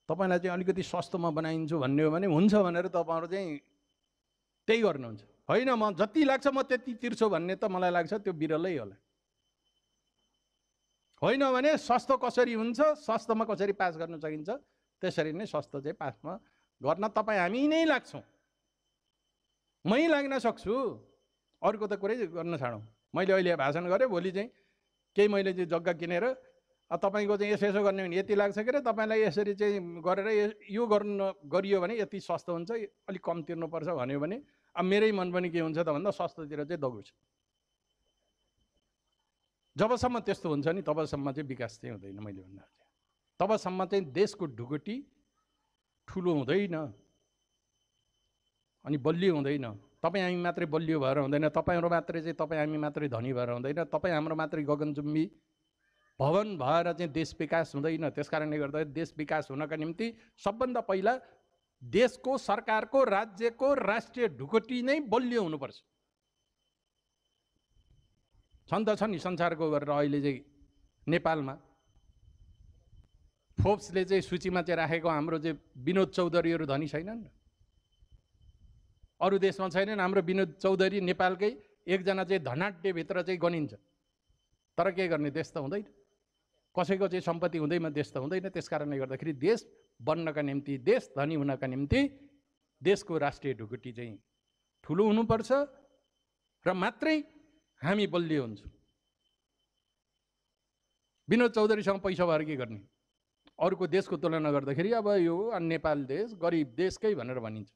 Speaker 1: तपाईँलाई चाहिँ अलिकति सस्तोमा बनाइन्छु भन्ने हो भने हुन्छ भनेर तपाईँहरू चाहिँ त्यही गर्नुहुन्छ। होइन म जति लाग्छ म त्यति तिर्छु भन्ने त मलाई लाग्छ त्यो बिरलै होला। होइन भने सस्तो कसरी हुन्छ, सस्तोमा कसरी पास गर्न सकिन्छ, त्यसरी नै सस्तो चाहिँ पासमा गर्न तपाईँ हामी नै लाग्छौँ। मै लाग्न सक्छु, अरूको त कुरै गर्न छाडौँ। मैले अहिले भाषण गरेँ, भोलि चाहिँ केही मैले चाहिँ जग्गा किनेर तपाईँको चाहिँ यसो गर्ने भने यति लाग्छ के अरे, तपाईँलाई यसरी चाहिँ गरेर यो गरियो भने यति सस्तो हुन्छ, अलिक कम तिर्नुपर्छ भन्यो भने अब मेरै मन पनि के हुन्छ त भन्दा सस्तोतिर चाहिँ दौड्छ। जबसम्म त्यस्तो हुन्छ नि तबसम्म चाहिँ विकास चाहिँ हुँदैन। मैले भन्दा तबसम्म चाहिँ देशको ढुकुटी ठुलो हुँदैन अनि बलियो हुँदैन। तपाईँ हामी मात्रै बलियो भएर हुँदैन, तपाईँहरू मात्रै चाहिँ तपाईँ हामी मात्रै धनी भएर हुँदैन, तपाईँ हाम्रो मात्रै गगनचुम्बी भवन भएर चाहिँ देश विकास हुँदैन। त्यस कारणले गर्दा देश विकास हुनका निम्ति सबभन्दा पहिला देशको, सरकारको, राज्यको राष्ट्रिय ढुकुटी नै बलियो हुनुपर्छ। छन् त छन् नि संसारको गरेर अहिले चाहिँ नेपालमा फोर्ब्सले चाहिँ सूचीमा चाहिँ राखेको हाम्रो चाहिँ विनोद चौधरीहरू धनी छैनन्। अरू देशमा छैनन्। हाम्रो विनोद चौधरी नेपालकै एकजना चाहिँ धनाढ्यभित्र चाहिँ गनिन्छ। तर के गर्ने, देश त हुँदैन, कसैको चाहिँ सम्पत्ति हुँदैमा देश त हुँदैन। त्यस कारणले गर्दाखेरि देश बन्नका निम्ति, देश धनी हुनका निम्ति देशको राष्ट्रिय ढुकुटी चाहिँ ठुलो हुनुपर्छ र मात्रै हामी बलियो हुन्छौँ। विनोद चौधरीसँग पैसा भएर के गर्ने? अरूको देशको तुलना गर्दाखेरि अब यो नेपाल देश गरिब देशकै भनेर भनिन्छ,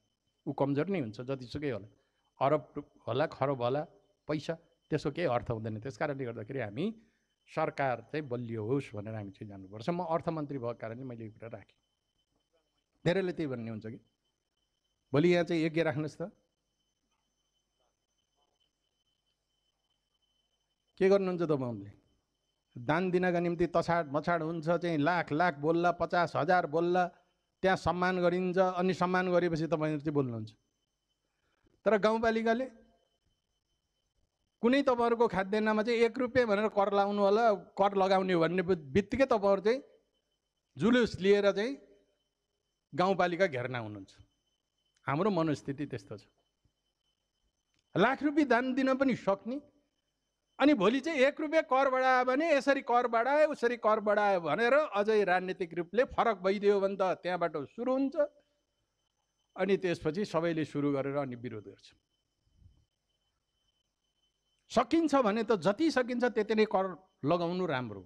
Speaker 1: ऊ कमजोर नै हुन्छ जतिसुकै होला, अरब होला, खरब होला पैसा, त्यसको केही अर्थ हुँदैन। त्यस कारणले गर्दाखेरि हामी सरकार चाहिँ बलियो होस् भनेर हामी चाहिँ जानुपर्छ। म अर्थमन्त्री भएको कारणले मैले यो कुरा राखेँ। धेरैले त्यही भन्ने हुन्छ कि भोलि यहाँ चाहिँ यज्ञ राख्नुहोस् त, के गर्नुहुन्छ तपाईँहरूले? दान दिनका निम्ति तछाड मछाड हुन्छ, चाहिँ लाख लाख बोल्ला, 50,000 बोल्ला, त्यहाँ सम्मान गरिन्छ, अनि सम्मान गरेपछि तपाईँहरू चाहिँ बोल्नुहुन्छ। तर गाउँपालिकाले कुनै तपाईँहरूको खाद्यान्नमा चाहिँ 1 रुपियाँ भनेर कर लाउनु होला, कर लगाउने हो भन्ने बित्तिकै तपाईँहरू चाहिँ जुलुस लिएर चाहिँ गाउँपालिका घेर्ना हुनुहुन्छ। हाम्रो मनोस्थिति त्यस्तो छ। लाख रुपियाँ दान दिन पनि सक्ने, अनि भोलि चाहिँ 1 रुपियाँ कर बढायो भने यसरी कर बढायो उसरी कर बढायो भनेर अझै राजनीतिक रूपले फरक भइदियो भने त त्यहाँबाट सुरु हुन्छ। अनि त्यसपछि सबैले सुरु गरेर अनि विरोध गर्छ। सकिन्छ भने त जति सकिन्छ त्यति नै कर लगाउनु राम्रो।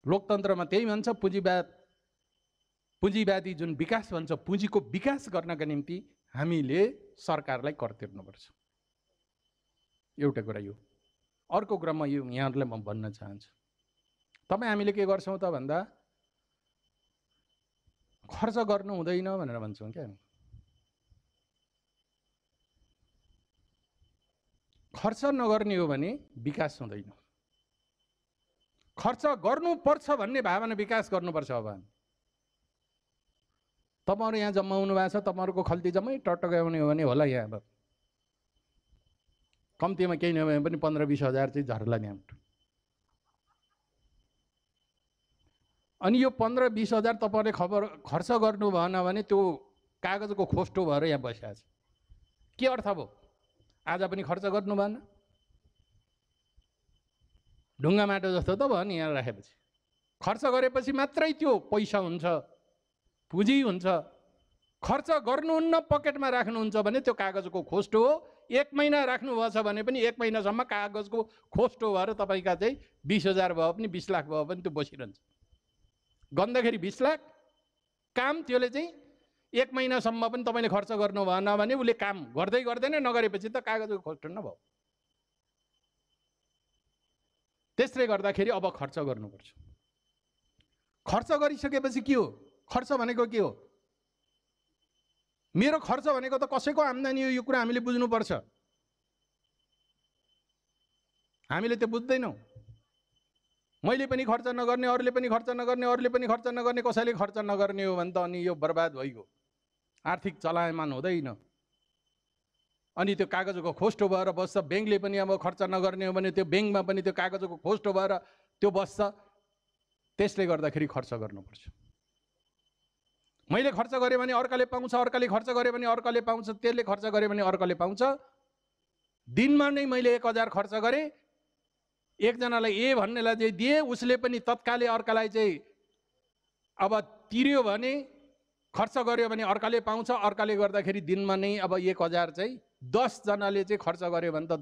Speaker 1: लोकतन्त्रमा त्यही भन्छ, पुँजीवादी जुन विकास भन्छ, पुँजीको विकास गर्नका निम्ति हामीले सरकारलाई कर तिर्नुपर्छ। एउटा कुरा यो। अर्को कुरा म यहाँहरूलाई म भन्न चाहन्छु, तपाईँ हामीले के गर्छौँ त भन्दा खर्च गर्नु हुँदैन भनेर भन्छौँ क्या। खर्च नगर्ने हो भने विकास हुँदैन। खर्च गर्नुपर्छ भन्ने भावना विकास गर्नुपर्छ। अब तपाईँहरू यहाँ जम्मा हुनु भएको छ, तपाईँहरूको खल्ती जम्मै टटकाउने हो भने होला यहाँ। अब कम्तीमा केही नभए पनि 15-20 हजार चाहिँ झर्ला यहाँबाट। अनि यो 15-20 हजार तपाईँहरूले खर्च गर्नु भएन भने त्यो कागजको खोस्टो भएर यहाँ बसिएको छ। के अर्थ भयो? आज पनि खर्च गर्नु भएन, ढुङ्गा माटो जस्तो त भयो नि यहाँ राखेपछि। खर्च गरेपछि मात्रै त्यो पैसा हुन्छ, पुँजी हुन्छ। खर्च गर्नुहुन्न, पकेटमा राख्नुहुन्छ भने त्यो कागजको खोस्टो हो। 1 महिना राख्नुभएछ भने पनि 1 महिनासम्म कागजको खोस्टो भएर तपाईँका चाहिँ 20 हजार भयो पनि 20 लाख भयो पनि त्यो बसिरहन्छ। गन्दाखेरि 20 लाख काम त्यसले चाहिँ 1 महिनासम्म पनि तपाईँले खर्च गर्नु भएन भने उसले काम गर्दै गर्दैन, नगरेपछि त कागजको खोस्टो न भयो। त्यसले गर्दाखेरि अब खर्च गर्नुपर्छ। खर्च गरिसकेपछि के हो? खर्च भनेको के हो? मेरो खर्च भनेको त कसैको आम्दानी हो, यो कुरा हामीले बुझ्नुपर्छ। हामीले त्यो बुझ्दैनौँ। मैले पनि खर्च नगर्ने, अरूले पनि खर्च नगर्ने, अरूले पनि खर्च नगर्ने, कसैले खर्च नगर्ने हो भने त अनि यो बर्बाद भइगयो, आर्थिक चलायमान हुँदैन। अनि त्यो कागजको खोस्टो भएर बस्छ। ब्याङ्कले पनि अब खर्च नगर्ने हो भने त्यो ब्याङ्कमा पनि त्यो कागजको खोस्टो भएर त्यो बस्छ। त्यसले गर्दाखेरि खर्च गर्नुपर्छ। मैले खर्च गरेँ भने अर्काले पाउँछ, अर्काले खर्च गरेँ भने अर्काले पाउँछ, त्यसले खर्च गरेँ भने अर्काले पाउँछ। दिनमा नै मैले 1000 खर्च गरेँ, एकजनालाई ए भन्नेलाई चाहिँ दिएँ, उसले पनि तत्कालै अर्कालाई चाहिँ अब तिर्यो भने, खर्च गर्यो भने अर्काले पाउँछ। अर्काले गर्दाखेरि दिनमा नै अब 1000 चाहिँ 10 जनाले चाहिँ खर्च गर्यो भने त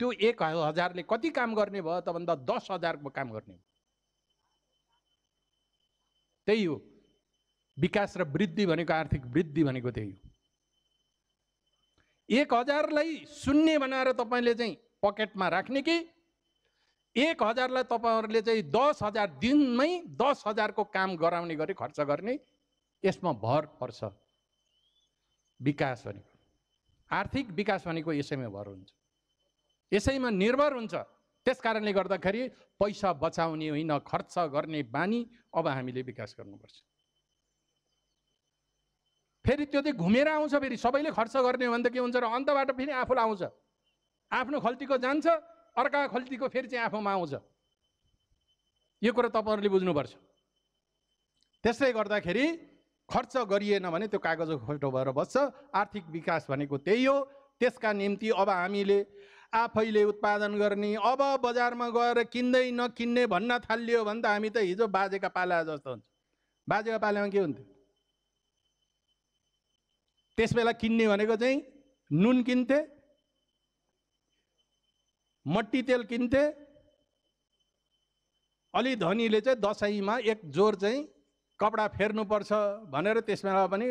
Speaker 1: त्यो 1000ले कति काम गर्ने भयो त भन्दा 10,000 को काम गर्ने। त्यही हो विकास र वृद्धि भनेको, आर्थिक वृद्धि भनेको त्यही हो। 1000लाई शून्य बनाएर तपाईँले चाहिँ पकेटमा राख्ने कि 1000लाई तपाईँहरूले चाहिँ 10,000 दिनमै 10,000 को काम गराउने गरी खर्च गर्ने, यसमा भर पर्छ। विकास भनेको, आर्थिक विकास भनेको यसैमा भर हुन्छ, यसैमा निर्भर हुन्छ। त्यसकारणले गर्दाखेरि पैसा बचाउने होइन, खर्च गर्ने बानी अब हामीले विकास गर्नुपर्छ। फेरि त्यो चाहिँ घुमेर आउँछ। फेरि सबैले खर्च गर्ने हो भने त के हुन्छ र अन्तबाट फेरि आफूलाई आउँछ, आफ्नो खल्तीको जान्छ, अर्का खल्तीको फेरि चाहिँ आफूमा आउँछ। यो कुरा तपाईँहरूले बुझ्नुपर्छ। त्यसले गर्दाखेरि खर्च गरिएन भने त्यो कागजको खोस्टो भएर बस्छ। आर्थिक विकास भनेको त्यही हो। त्यसका निम्ति अब हामीले आफैले उत्पादन गर्ने, अब बजारमा गएर किन्दै नकिन्ने भन्न थालियो भने त हामी त हिजो बाजेका पाला जस्तो हुन्छ। बाजेका पालामा के हुन्थ्यो? त्यस बेला किन्ने भनेको चाहिँ नुन किन्थे, मट्टी तेल किन्थे। अलि धनीले चाहिँ दसैँमा एक जोर चाहिँ कपडा फेर्नुपर्छ भनेर त्यसमा पनि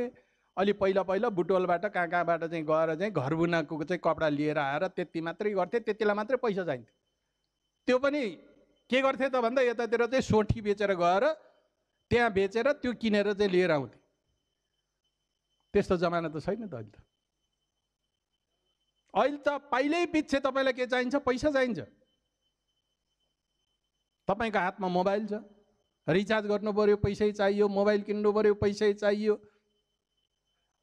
Speaker 1: अलि पहिला पहिला बुटोलबाट कहाँ कहाँबाट चाहिँ गएर चाहिँ घर बुनाको चाहिँ कपडा लिएर आएर त्यति मात्रै गर्थे। त्यतिलाई मात्रै पैसा चाहिन्थ्यो। त्यो पनि के गर्थे त भन्दा यतातिर चाहिँ सोठी बेचेर गएर त्यहाँ बेचेर त्यो किनेर चाहिँ लिएर आउँथे। त्यस्तो जमाना त छैन त अहिले त। अहिले त पहिल्यै पछि तपाईँलाई के चाहिन्छ? पैसा चाहिन्छ। तपाईँको हातमा मोबाइल छ, रिचार्ज गर्नु पर्यो, पैसै चाहियो। मोबाइल किन्नु पर्यो, पैसै चाहियो।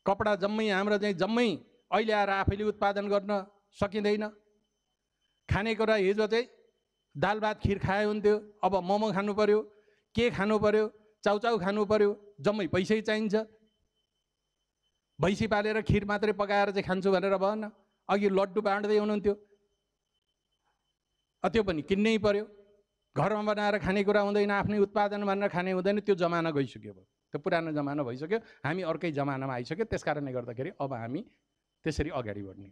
Speaker 1: कपडा जम्मै हाम्रो चाहिँ जम्मै अहिले आएर आफैले उत्पादन गर्न सकिँदैन। खानेकुरा हिजो चाहिँ दाल भात खिर खाए हुन्थ्यो, अब मोमो खानु पर्यो, के खानु पर्यो, चाउचाउ खानु पर्यो, जम्मै पैसै चाहिन्छ। भैँसी पालेर खिर मात्रै पकाएर चाहिँ खान्छु भनेर भएन। अघि लड्डु बाँड्दै हुनुहुन्थ्यो, त्यो पनि किन्नै पर्यो। घरमा बनाएर खानेकुरा हुँदैन, आफ्नै उत्पादन भनेर खाने हुँदैन। त्यो जमाना गइसक्यो, त्यो पुरानो जमाना भइसक्यो। हामी अर्कै जमानामा आइसक्यो। त्यस कारणले गर्दाखेरि अब हामी त्यसरी अगाडि बढ्ने।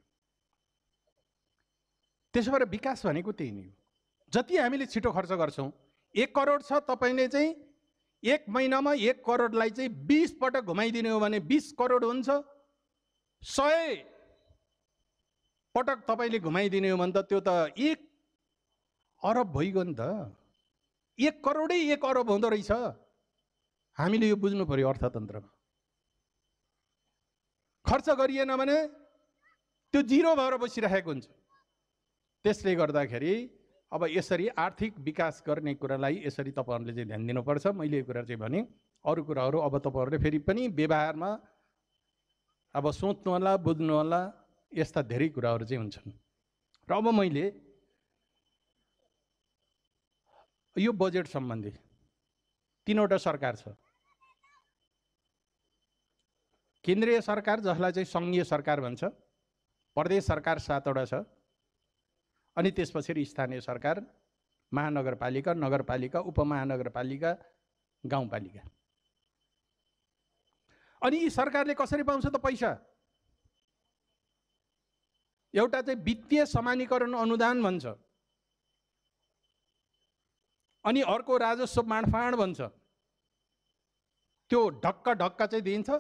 Speaker 1: त्यसो भएर विकास भनेको त्यही नै हो। जति हामीले छिटो खर्च गर्छौँ, 1 करोड छ, तपाईँले चाहिँ 1 महिनामा 1 करोडलाई चाहिँ 20 पटक घुमाइदिने हो भने 20 करोड हुन्छ। 100 पटक तपाईँले घुमाइदिने हो भने त त्यो त 1 अरब भइगयो नि त। 1 करोडै 1 अरब हुँदो रहेछ। हामीले यो बुझ्नु पर्यो। अर्थतन्त्रमा खर्च गरिएन भने त्यो जिरो भएर बसिरहेको हुन्छ। त्यसले गर्दाखेरि अब यसरी आर्थिक विकास गर्ने कुरालाई यसरी तपाईँहरूले चाहिँ ध्यान दिनुपर्छ। मैले यो कुरा चाहिँ भने अरू कुराहरू अब तपाईँहरूले फेरि पनि व्यवहारमा अब सोच्नु होला, बुझ्नु होला, यस्ता धेरै कुराहरू चाहिँ हुन्छन्। र अब मैले यो बजेट सम्बन्धी 3वटा सरकार छ। केन्द्रीय सरकार जसलाई चाहिँ सङ्घीय सरकार भन्छ, प्रदेश सरकार 7वटा छ, अनि त्यसपछि स्थानीय सरकार, महानगरपालिका, नगरपालिका, उपमहानगरपालिका, गाउँपालिका। अनि यी सरकारले कसरी पाउँछ त पैसा? एउटा चाहिँ वित्तीय समानीकरण अनुदान भन्छ, अनि अर्को राजस्व बाँडफाँड भन्छ। त्यो ढक्क चाहिँ दिइन्छ।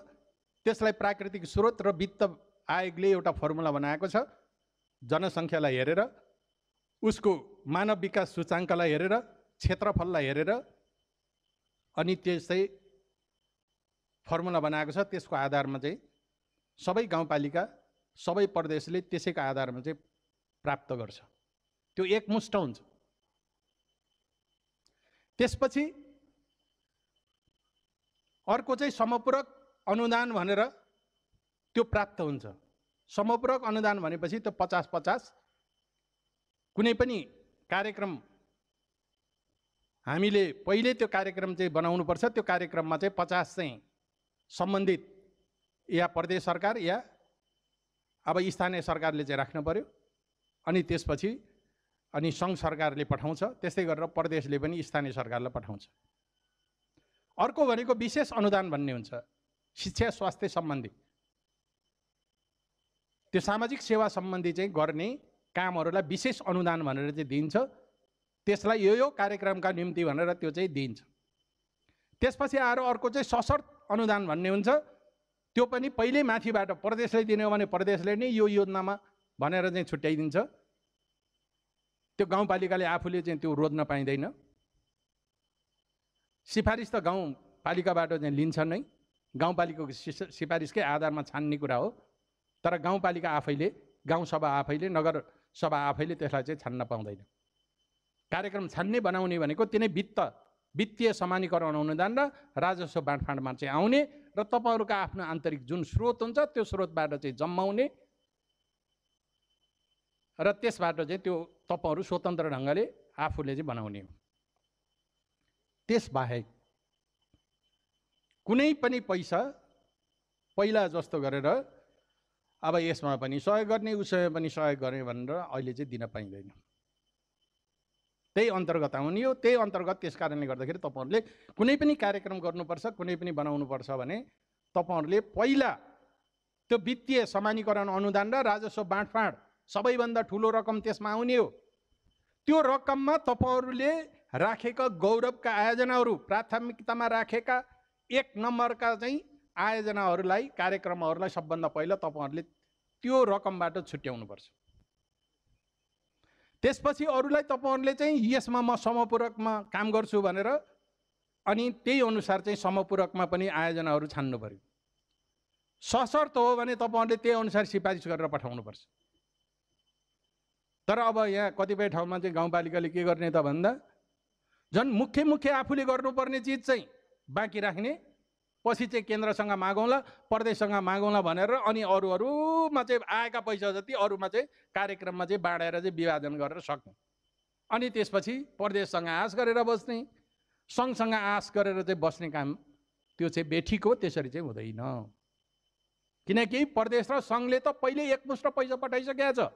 Speaker 1: त्यसलाई प्राकृतिक स्रोत र वित्त आयोगले एउटा फर्मुला बनाएको छ, जनसङ्ख्यालाई हेरेर, उसको मानव विकास सूचाङ्कलाई हेरेर, क्षेत्रफललाई हेरेर, अनि त्यसै फर्मुला बनाएको छ। त्यसको आधारमा चाहिँ सबै गाउँपालिका, सबै प्रदेशले त्यसैको आधारमा चाहिँ प्राप्त गर्छ। त्यो एकमुष्ट हुन्छ। त्यसपछि अर्को चाहिँ समपूरक अनुदान भनेर त्यो प्राप्त हुन्छ। समपूरक अनुदान भनेपछि त्यो 50-50 कुनै पनि कार्यक्रम हामीले पहिले त्यो कार्यक्रम चाहिँ बनाउनुपर्छ। त्यो कार्यक्रममा चाहिँ 50 चाहिँ सम्बन्धित या प्रदेश सरकार या अब स्थानीय सरकारले चाहिँ राख्नु पर्यो, अनि त्यसपछि अनि सङ्घ सरकारले पठाउँछ। त्यस्तै गरेर प्रदेशले पनि स्थानीय सरकारलाई पठाउँछ। अर्को भनेको विशेष अनुदान भन्ने हुन्छ, शिक्षा स्वास्थ्य सम्बन्धी, त्यो सामाजिक सेवा सम्बन्धी चाहिँ गर्ने कामहरूलाई विशेष अनुदान भनेर चाहिँ दिइन्छ। त्यसलाई यो कार्यक्रमका निम्ति भनेर त्यो चाहिँ दिइन्छ। त्यसपछि आएर अर्को चाहिँ सशर्त अनुदान भन्ने हुन्छ। त्यो पनि पहिले माथिबाट प्रदेशले दिने हो भने प्रदेशले नै यो योजनामा भनेर चाहिँ छुट्याइदिन्छ। त्यो गाउँपालिकाले आफूले चाहिँ त्यो रोज्न पाइँदैन। सिफारिस त गाउँपालिकाबाट चाहिँ लिन्छ नै, गाउँपालिकाको सिफारिसकै आधारमा छान्ने कुरा हो। तर गाउँपालिका आफैले, गाउँसभा आफैले, नगरसभा आफैले त्यसलाई चाहिँ छान्न पाउँदैन। कार्यक्रम छान्ने बनाउने भनेको तिनै वित्तीय समानीकरण अनुदान र राजस्व बाँडफाँडमा चाहिँ आउने र तपाईँहरूको आफ्नो आन्तरिक जुन स्रोत हुन्छ त्यो स्रोतबाट चाहिँ जम्माउने र त्यसबाट चाहिँ त्यो तपाईँहरू स्वतन्त्र ढङ्गले आफूले चाहिँ बनाउने हो। त्यसबाहेक कुनै पनि पैसा पहिला जस्तो गरेर अब यसमा पनि सहयोग गर्ने, उसमा पनि सहयोग गर्ने भनेर अहिले चाहिँ दिन पाइँदैन। त्यही अन्तर्गत आउने हो। त्यही अन्तर्गत त्यस कारणले गर्दाखेरि तपाईँहरूले कुनै पनि कार्यक्रम गर्नुपर्छ, कुनै पनि बनाउनुपर्छ भने तपाईँहरूले पहिला त्यो वित्तीय समानीकरण अनुदान र राजस्व बाँडफाँड सबैभन्दा ठुलो रकम त्यसमा आउने हो। त्यो रकममा तपाईँहरूले राखेका गौरवका आयोजनाहरू, प्राथमिकतामा राखेका 1 नम्बरका चाहिँ आयोजनाहरूलाई, कार्यक्रमहरूलाई सबभन्दा पहिला तपाईँहरूले त्यो रकमबाट छुट्याउनुपर्छ। त्यसपछि अरूलाई तपाईँहरूले चाहिँ यसमा म समपूरकमा काम गर्छु भनेर अनि त्यही अनुसार चाहिँ समपूरकमा पनि आयोजनाहरू छान्नु पर्यो। सशर्त हो भने तपाईँहरूले त्यही अनुसार सिफारिस गरेर पठाउनुपर्छ। तर अब यहाँ कतिपय ठाउँमा चाहिँ गाउँपालिकाले के गर्ने त भन्दा झन् मुख्य आफूले गर्नुपर्ने चिज चाहिँ बाँकी राख्ने, पछि चाहिँ केन्द्रसँग मागौँला, प्रदेशसँग मागौँला भनेर अनि अरूमा चाहिँ आएका पैसा जति अरूमा चाहिँ कार्यक्रममा चाहिँ बाँडेर चाहिँ विभाजन गरेर सक्ने, अनि त्यसपछि प्रदेशसँग आश गरेर बस्ने, सङ्घसँग आश गरेर चाहिँ बस्ने काम त्यो चाहिँ बेठिक हो। त्यसरी चाहिँ हुँदैन। किनकि प्रदेश र सङ्घले त पहिले एकमुष्ट पैसा पठाइसकेको छ।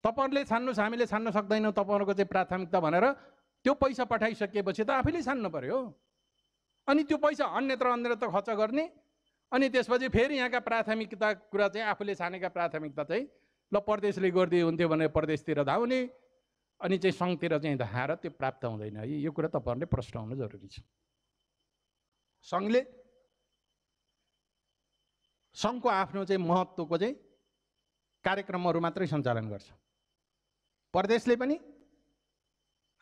Speaker 1: तपाईँहरूले छान्नुहोस्, हामीले छान्न सक्दैनौँ, तपाईँहरूको चाहिँ प्राथमिकता भनेर त्यो पैसा पठाइसकेपछि त आफैले छान्नु पर्यो। अनि त्यो पैसा अन्यत्र खर्च गर्ने, अनि त्यसपछि फेरि यहाँका प्राथमिकता कुरा चाहिँ आफूले छानेका प्राथमिकता चाहिँ ल प्रदेशले गरिदिए हुन्थ्यो भनेर प्रदेशतिर धाउने, अनि चाहिँ सङ्घतिर चाहिँ धाएर त्यो प्राप्त हुँदैन है। यो कुरा तपाईँहरूले प्रश्न हुनु जरुरी छ। सङ्घको आफ्नो चाहिँ महत्त्वको चाहिँ कार्यक्रमहरू मात्रै सञ्चालन गर्छ। प्रदेशले पनि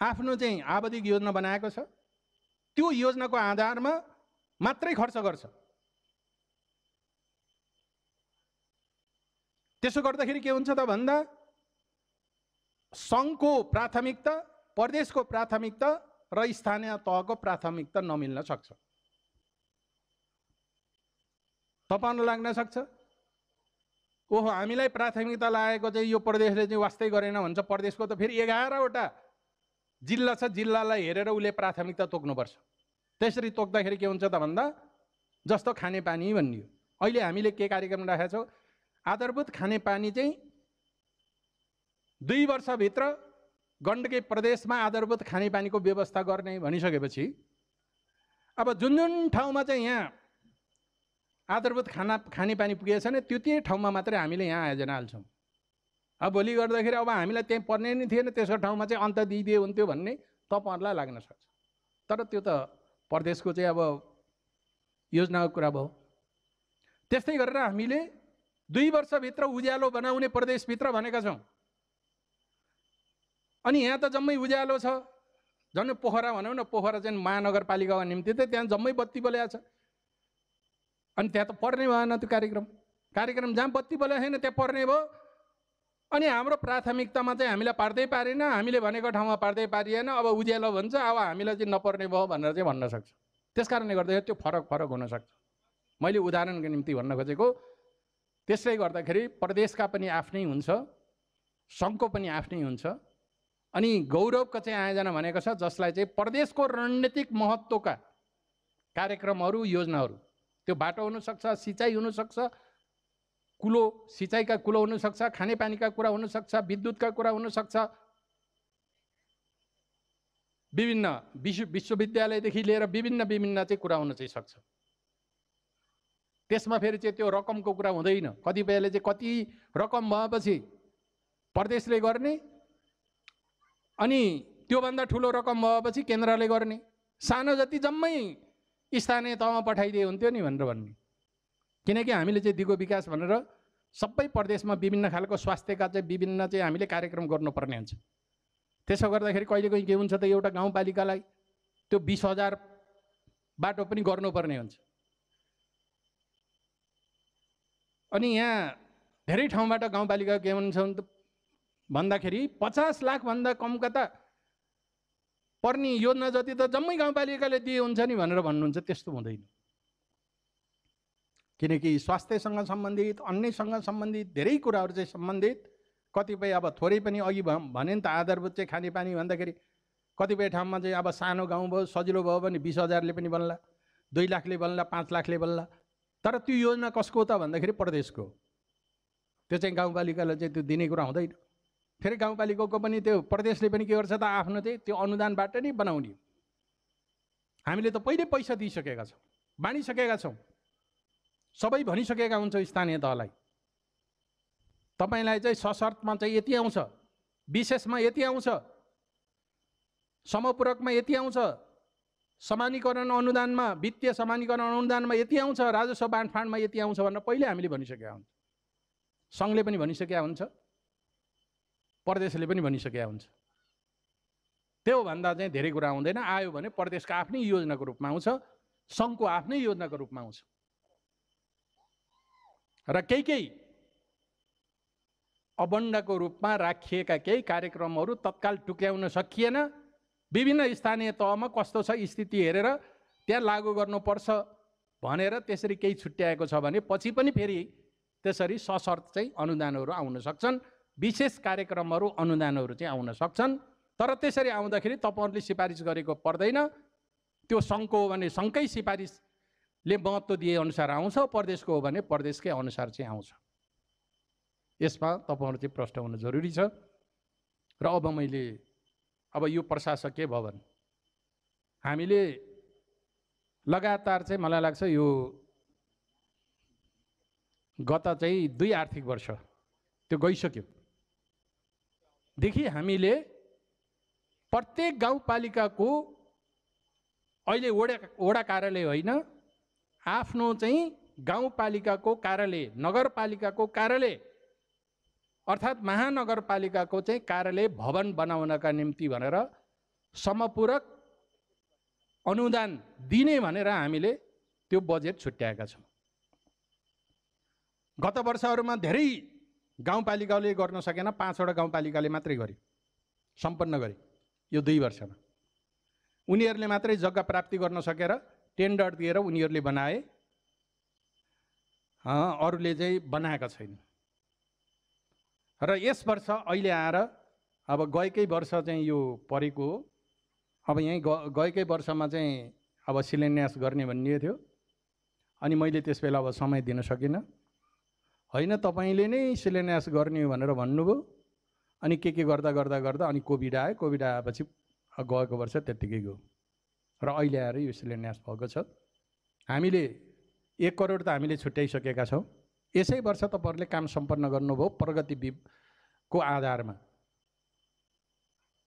Speaker 1: आफ्नो चाहिँ आवधिक योजना बनाएको छ, त्यो योजनाको आधारमा मात्रै खर्च गर्छ। त्यसो गर्दाखेरि के हुन्छ त भन्दा सङ्घको प्राथमिकता, प्रदेशको प्राथमिकता र स्थानीय तहको प्राथमिकता नमिल्न सक्छ। तपाईहरुलाई लाग्न सक्छ ओहो हामीलाई प्राथमिकता लागेको चाहिँ यो प्रदेशले चाहिँ वास्तै गरेन भन्छ। प्रदेशको त फेरि 11वटा जिल्ला छ, जिल्लालाई हेरेर उसले प्राथमिकता तोक्नुपर्छ। त्यसरी तोक्दाखेरि के हुन्छ त भन्दा जस्तो खानेपानी भनियो, अहिले हामीले के कार्यक्रम राखेका छौँ, आधारभूत खानेपानी चाहिँ 2 वर्षभित्र गण्डकी प्रदेशमा आधारभूत खानेपानीको व्यवस्था गर्ने भनिसकेपछि अब जुन जुन ठाउँमा चाहिँ यहाँ आधारभूत खानेपानी पुगेको छैन त्यो ठाउँमा मात्रै हामीले यहाँ आयोजना हाल्छौँ। अब भोलि गर्दाखेरि अब हामीलाई त्यहीँ पर्ने नै थिएन, त्यसको ठाउँमा चाहिँ अन्त दिइदिए हुन्थ्यो भन्ने तपाईँहरूलाई लाग्न सक्छ। तर त्यो त प्रदेशको चाहिँ अब योजनाको कुरा भयो। त्यस्तै गरेर हामीले 2 वर्षभित्र उज्यालो बनाउने प्रदेशभित्र भनेका छौँ। अनि यहाँ त जम्मै उज्यालो छ, झन् पोखरा भनौँ न, पोखरा चाहिँ महानगरपालिकाको निम्ति त त्यहाँ जम्मै बत्ती बलेको छ। अनि त्यहाँ त पर्ने भएन त्यो कार्यक्रम जहाँ बत्ती बलेको छैन त्यहाँ पर्ने भयो। अनि हाम्रो प्राथमिकतामा चाहिँ हामीलाई पार्दै पारेन, हामीले भनेको ठाउँमा पार्दै पारिएन, अब उज्यालो भन्छ, अब हामीलाई चाहिँ नपर्ने भयो भनेर चाहिँ भन्न सक्छ। त्यस कारणले गर्दाखेरि त्यो फरक हुनसक्छ। मैले उदाहरणको निम्ति भन्न खोजेको। त्यसले गर्दाखेरि प्रदेशका पनि आफ्नै हुन्छ, सङ्घको पनि आफ्नै हुन्छ। अनि गौरवको चाहिँ आयोजना भनेको छ जसलाई चाहिँ प्रदेशको रणनीतिक महत्त्वका कार्यक्रमहरू, योजनाहरू, त्यो बाटो हुनसक्छ, सिँचाइ हुनसक्छ, कुलो, सिँचाइका कुलो हुनसक्छ, खानेपानीका कुरा हुनसक्छ, विद्युतका कुरा हुनसक्छ, विभिन्न विश्वविद्यालयदेखि लिएर विभिन्न चाहिँ कुरा हुन चाहिँ सक्छ। त्यसमा फेरि चाहिँ त्यो रकमको कुरा हुँदैन। कतिपयले चाहिँ कति रकम भएपछि प्रदेशले गर्ने अनि त्योभन्दा ठुलो रकम भएपछि केन्द्रले गर्ने, सानो जति जम्मै स्थानीय तहमा पठाइदिए हुन्थ्यो नि भनेर भन्ने। किनकि हामीले चाहिँ दिगो विकास भनेर सबै प्रदेशमा विभिन्न खालको स्वास्थ्यका चाहिँ विभिन्न चाहिँ हामीले कार्यक्रम गर्नुपर्ने हुन्छ। त्यसो गर्दाखेरि कहिले कहीँ के हुन्छ त एउटा गाउँपालिकालाई त्यो 20,000 बाटो पनि गर्नुपर्ने हुन्छ। अनि यहाँ धेरै ठाउँबाट गाउँपालिका के भन्छ भन्दाखेरि 50 लाखभन्दा कमका त पर्ने योजना जति त जम्मै गाउँपालिकाले दिए हुन्छ नि भनेर भन्नुहुन्छ। त्यस्तो हुँदैन। किनकि स्वास्थ्यसँग सम्बन्धित, अन्यसँग सम्बन्धित धेरै कुराहरू चाहिँ सम्बन्धित, कतिपय अब थोरै पनि अघि भने नि त आधारभूत चाहिँ खानेपानी भन्दाखेरि कतिपय ठाउँमा चाहिँ अब सानो गाउँ भयो, सजिलो भयो भने 20,000ले पनि बन्ला, 2 लाखले बन्ला, 5 लाखले बन्ला। तर त्यो योजना कसको त भन्दाखेरि प्रदेशको। त्यो चाहिँ गाउँपालिकालाई चाहिँ त्यो दिने कुरा हुँदैन। फेरि गाउँपालिकाको पनि त्यो प्रदेशले पनि के गर्छ त आफ्नो चाहिँ त्यो अनुदानबाट नै बनाउने। हामीले त पहिले पैसा दिइसकेका छौँ, बाँडिसकेका छौँ, सबै भनिसकेका हुन्छौँ स्थानीय तहलाई तपाईँलाई चाहिँ सशर्तमा चाहिँ यति आउँछ, विशेषमा यति आउँछ, समपूरकमा यति आउँछ, समानीकरण अनुदानमा, वित्तीय समानीकरण अनुदानमा यति आउँछ, राजस्व बाँडफाँडमा यति आउँछ भनेर पहिले हामीले भनिसकेका हुन्छ। सङ्घले पनि भनिसकेका हुन्छ, प्रदेशले पनि भनिसकेका हुन्छ। त्योभन्दा चाहिँ धेरै कुरा आउँदैन। आयो भने प्रदेशको आफ्नै योजनाको रूपमा आउँछ, सङ्घको आफ्नै योजनाको रूपमा आउँछ। र केही अबण्डको रूपमा राखिएका केही कार्यक्रमहरू तत्काल टुक्याउन सकिएन, विभिन्न स्थानीय तहमा कस्तो छ स्थिति हेरेर त्यहाँ लागू गर्नुपर्छ भनेर त्यसरी केही छुट्याएको छ भने पछि पनि फेरि त्यसरी सशर्त चाहिँ अनुदानहरू आउन सक्छन्, विशेष कार्यक्रमहरू अनुदानहरू चाहिँ आउन सक्छन्। तर त्यसरी आउँदाखेरि तपाईँहरूले सिफारिस गरेको पर्दैन। त्यो सङ्घको हो भने सङ्घकै सिफारिसले महत्त्व दिए अनुसार आउँछ, प्रदेशको हो भने प्रदेशकै अनुसार चाहिँ आउँछ। यसमा तपाईँहरू चाहिँ प्रश्न हुनु जरुरी छ। र अब यो प्रशासकीय भवन हामीले लगातार चाहिँ मलाई लाग्छ यो गत चाहिँ 2 आर्थिक वर्ष त्यो गइसक्यो देखि हामीले प्रत्येक गाउँपालिकाको अहिले वडा कार्यालय होइन, आफ्नो चाहिँ गाउँपालिकाको कार्यालय, नगरपालिकाको कार्यालय अर्थात् महानगरपालिकाको चाहिँ कार्यालय भवन बनाउनका निम्ति भनेर समपूरक अनुदान दिने भनेर हामीले त्यो बजेट छुट्याएका छौँ। गत वर्षहरूमा धेरै गाउँपालिकाले गर्न सकेन, 5 वटा गाउँपालिकाले मात्रै गर्यो। सम्पन्न गरे यो 2 वर्षमा। उनीहरूले मात्रै जग्गा प्राप्ति गर्न सकेर टेन्डर दिएर उनीहरूले बनाए, अरूले चाहिँ बनाएका छैन। र यस वर्ष अहिले आएर अब गएकै वर्ष चाहिँ यो परेको हो। अब यहीँ गएकै वर्षमा चाहिँ अब शिलान्यास गर्ने भन्ने थियो। अनि मैले त्यस बेला अब समय दिन सकिनँ। होइन तपाईँले नै शिलान्यास गर्ने भनेर भन्नुभयो। अनि के गर्दा गर्दा गर्दा अनि कोभिड आयो। कोभिड आएपछि गएको वर्ष त्यत्तिकै गयो र अहिले आएर यो शिलान्यास भएको छ। हामीले 1 करोड त हामीले छुट्याइसकेका छौँ। यसै वर्ष तपाईँहरूले काम सम्पन्न गर्नुभयो प्रगतिको आधारमा।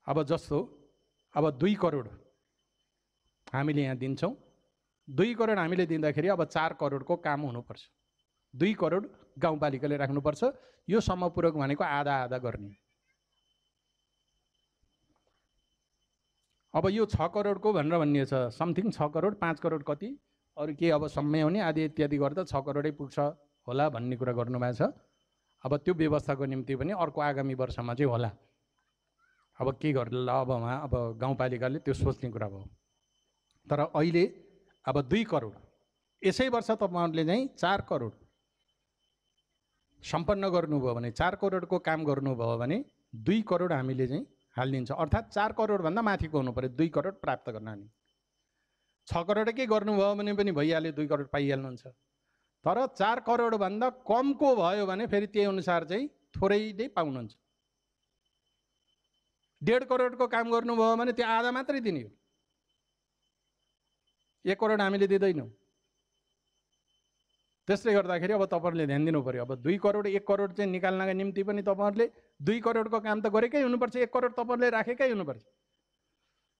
Speaker 1: अब जस्तो अब 2 करोड हामीले यहाँ दिन्छौँ। 2 करोड हामीले दिँदाखेरि अब 4 करोडको काम हुनुपर्छ। 2 करोड गाउँपालिकाले राख्नुपर्छ। यो समपूरक भनेको आधा आधा गर्ने। अब यो 6 करोडको भनेर भन्ने छ, समथिङ 6 करोड 5 करोड कति अरू के अब सम्झाउने आदि इत्यादि गर्दा 6 करोडै पुग्छ होला भन्ने कुरा गर्नुभएको छ। अब त्यो व्यवस्थाको निम्ति पनि अर्को आगामी वर्षमा चाहिँ होला। अब के गर्ला अब उहाँ अब गाउँपालिकाले त्यो सोच्ने कुरा भयो। तर अहिले अब 2 करोड यसै वर्ष तपाईँहरूले चाहिँ 4 करोड सम्पन्न गर्नुभयो भने 4 करोडको काम गर्नुभयो भने 2 करोड हामीले चाहिँ हालिदिन्छ। अर्थात् 4 करोडभन्दा माथिको हुनु पऱ्यो 2 करोड प्राप्त गर्न। अनि 6 करोडकै गर्नुभयो भने पनि भइहाल्यो, 2 करोड पाइहाल्नुहुन्छ। तर 4 करोडभन्दा कमको भयो भने फेरि त्यही अनुसार चाहिँ थोरै नै पाउनुहुन्छ। 1.5 करोडको काम गर्नुभयो भने त्यो आधा मात्रै दिने हो। 1 करोड हामीले दिँदैनौँ। त्यसले गर्दाखेरि अब तपाईँहरूले ध्यान दिनु पऱ्यो। अब 2 करोड 1 करोड चाहिँ निकाल्नका निम्ति पनि तपाईँहरूले 2 करोडको काम त गरेकै हुनुपर्छ। 1 करोड तपाईँहरूले राखेकै हुनुपर्छ।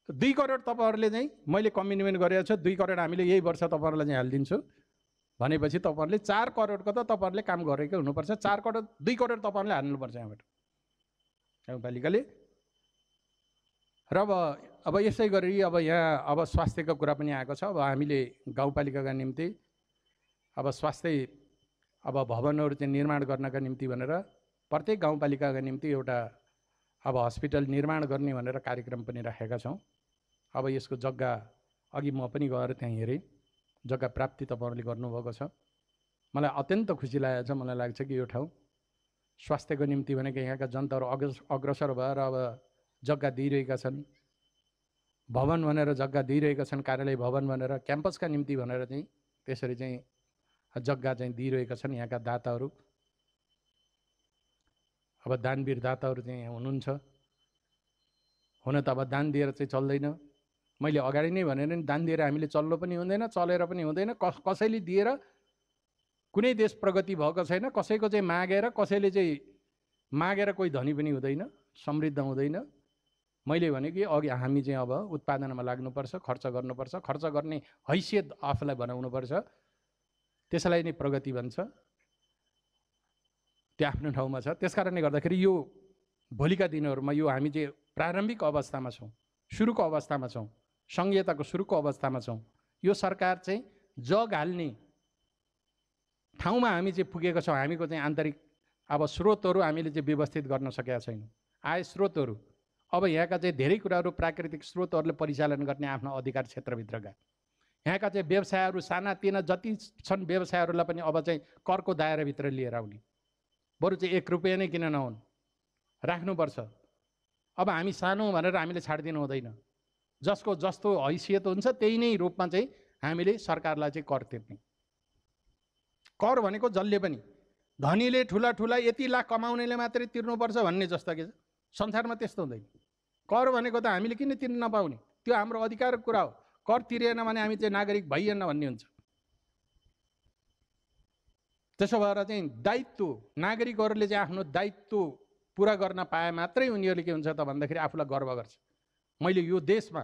Speaker 1: 2 करोड तपाईँहरूले चाहिँ मैले कमिटमेन्ट गरेको छु, 2 करोड हामीले यही वर्ष तपाईँहरूलाई चाहिँ हालिदिन्छु भनेपछि तपाईँहरूले 4 करोडको त तपाईँहरूले काम गरेकै हुनुपर्छ। 4 करोड 2 करोड तपाईँहरूले हाल्नुपर्छ यहाँबाट गाउँपालिकाले। र अब यसै गरी अब यहाँ अब स्वास्थ्यको कुरा पनि आएको छ। अब हामीले गाउँपालिकाका निम्ति अब स्वास्थ्य अब भवनहरू चाहिँ निर्माण गर्नका निम्ति भनेर प्रत्येक गाउँपालिकाका निम्ति एउटा अब हस्पिटल निर्माण गर्ने भनेर कार्यक्रम पनि राखेका छौँ। अब यसको जग्गा अघि म पनि गएर त्यहाँ हेरेँ, जग्गा प्राप्ति तपाईँहरूले गर्नुभएको छ। मलाई अत्यन्त खुसी लागेको छ। मलाई लाग्छ कि यो ठाउँ स्वास्थ्यको निम्ति भनेको यहाँका जनताहरू अग्रसर भएर अब जग्गा दिइरहेका छन्। भवन भनेर जग्गा दिइरहेका छन्, कार्यालय भवन भनेर, क्याम्पसका निम्ति भनेर चाहिँ त्यसरी चाहिँ जग्गा चाहिँ दिइरहेका छन् यहाँका दाताहरू। अब दानवीर दाताहरू चाहिँ यहाँ हुनुहुन्छ। हुन त अब दान दिएर चाहिँ चल्दैन। मैले अगाडि नै भनेर नि दान दिएर हामीले चल्नु पनि हुँदैन, चलेर पनि हुँदैन। कसैले दिएर कुनै देश प्रगति भएको छैन। कसैको चाहिँ मागेर, कसैले चाहिँ मागेर कोही धनी पनि हुँदैन, समृद्ध हुँदैन। मैले भने कि अघि हामी चाहिँ अब उत्पादनमा लाग्नुपर्छ, खर्च गर्नुपर्छ। खर्च गर्ने हैसियत आफूलाई बनाउनुपर्छ, त्यसलाई नै प्रगति भन्छ। त्यो आफ्नो ठाउँमा छ। त्यसकारणले गर्दाखेरि यो भोलिका दिनहरूमा यो हामी चाहिँ प्रारम्भिक अवस्थामा छौँ, सुरुको अवस्थामा छौँ, सङ्घीयताको सुरुको अवस्थामा छौँ। यो सरकार चाहिँ जग हाल्ने ठाउँमा हामी चाहिँ पुगेको छौँ। हामीको चाहिँ आन्तरिक अब स्रोतहरू हामीले चाहिँ व्यवस्थित गर्न सकेका छैनौँ। आय स्रोतहरू अब यहाँका चाहिँ धेरै कुराहरू प्राकृतिक स्रोतहरूले परिचालन गर्ने आफ्नो अधिकार क्षेत्रभित्रका यहाँका चाहिँ व्यवसायहरू सानातिना जति छन् व्यवसायहरूलाई पनि अब चाहिँ करको दायराभित्र लिएर आउने। बरु चाहिँ 1 रुपियाँ नै किन नहुन्, राख्नुपर्छ। अब हामी सानो भनेर हामीले छाडिदिनु हुँदैन। जसको जस्तो हैसियत हुन्छ त्यही नै रूपमा चाहिँ हामीले सरकारलाई चाहिँ कर तिर्ने। कर भनेको जसले पनि धनीले ठुला ठुला यति लाख कमाउनेले मात्रै तिर्नुपर्छ भन्ने जस्तो के संसारमा त्यस्तो हुँदैन। कर भनेको त हामीले किन तिर्न नपाउने, त्यो हाम्रो अधिकारको कुरा हो। कर तिरेन भने हामी चाहिँ नागरिक भइएन भन्ने हुन्छ। त्यसो भएर चाहिँ दायित्व नागरिकहरूले चाहिँ आफ्नो दायित्व पुरा गर्न पाए मात्रै उनीहरूले के हुन्छ त भन्दाखेरि आफूलाई गर्व गर्छ। मैले यो देशमा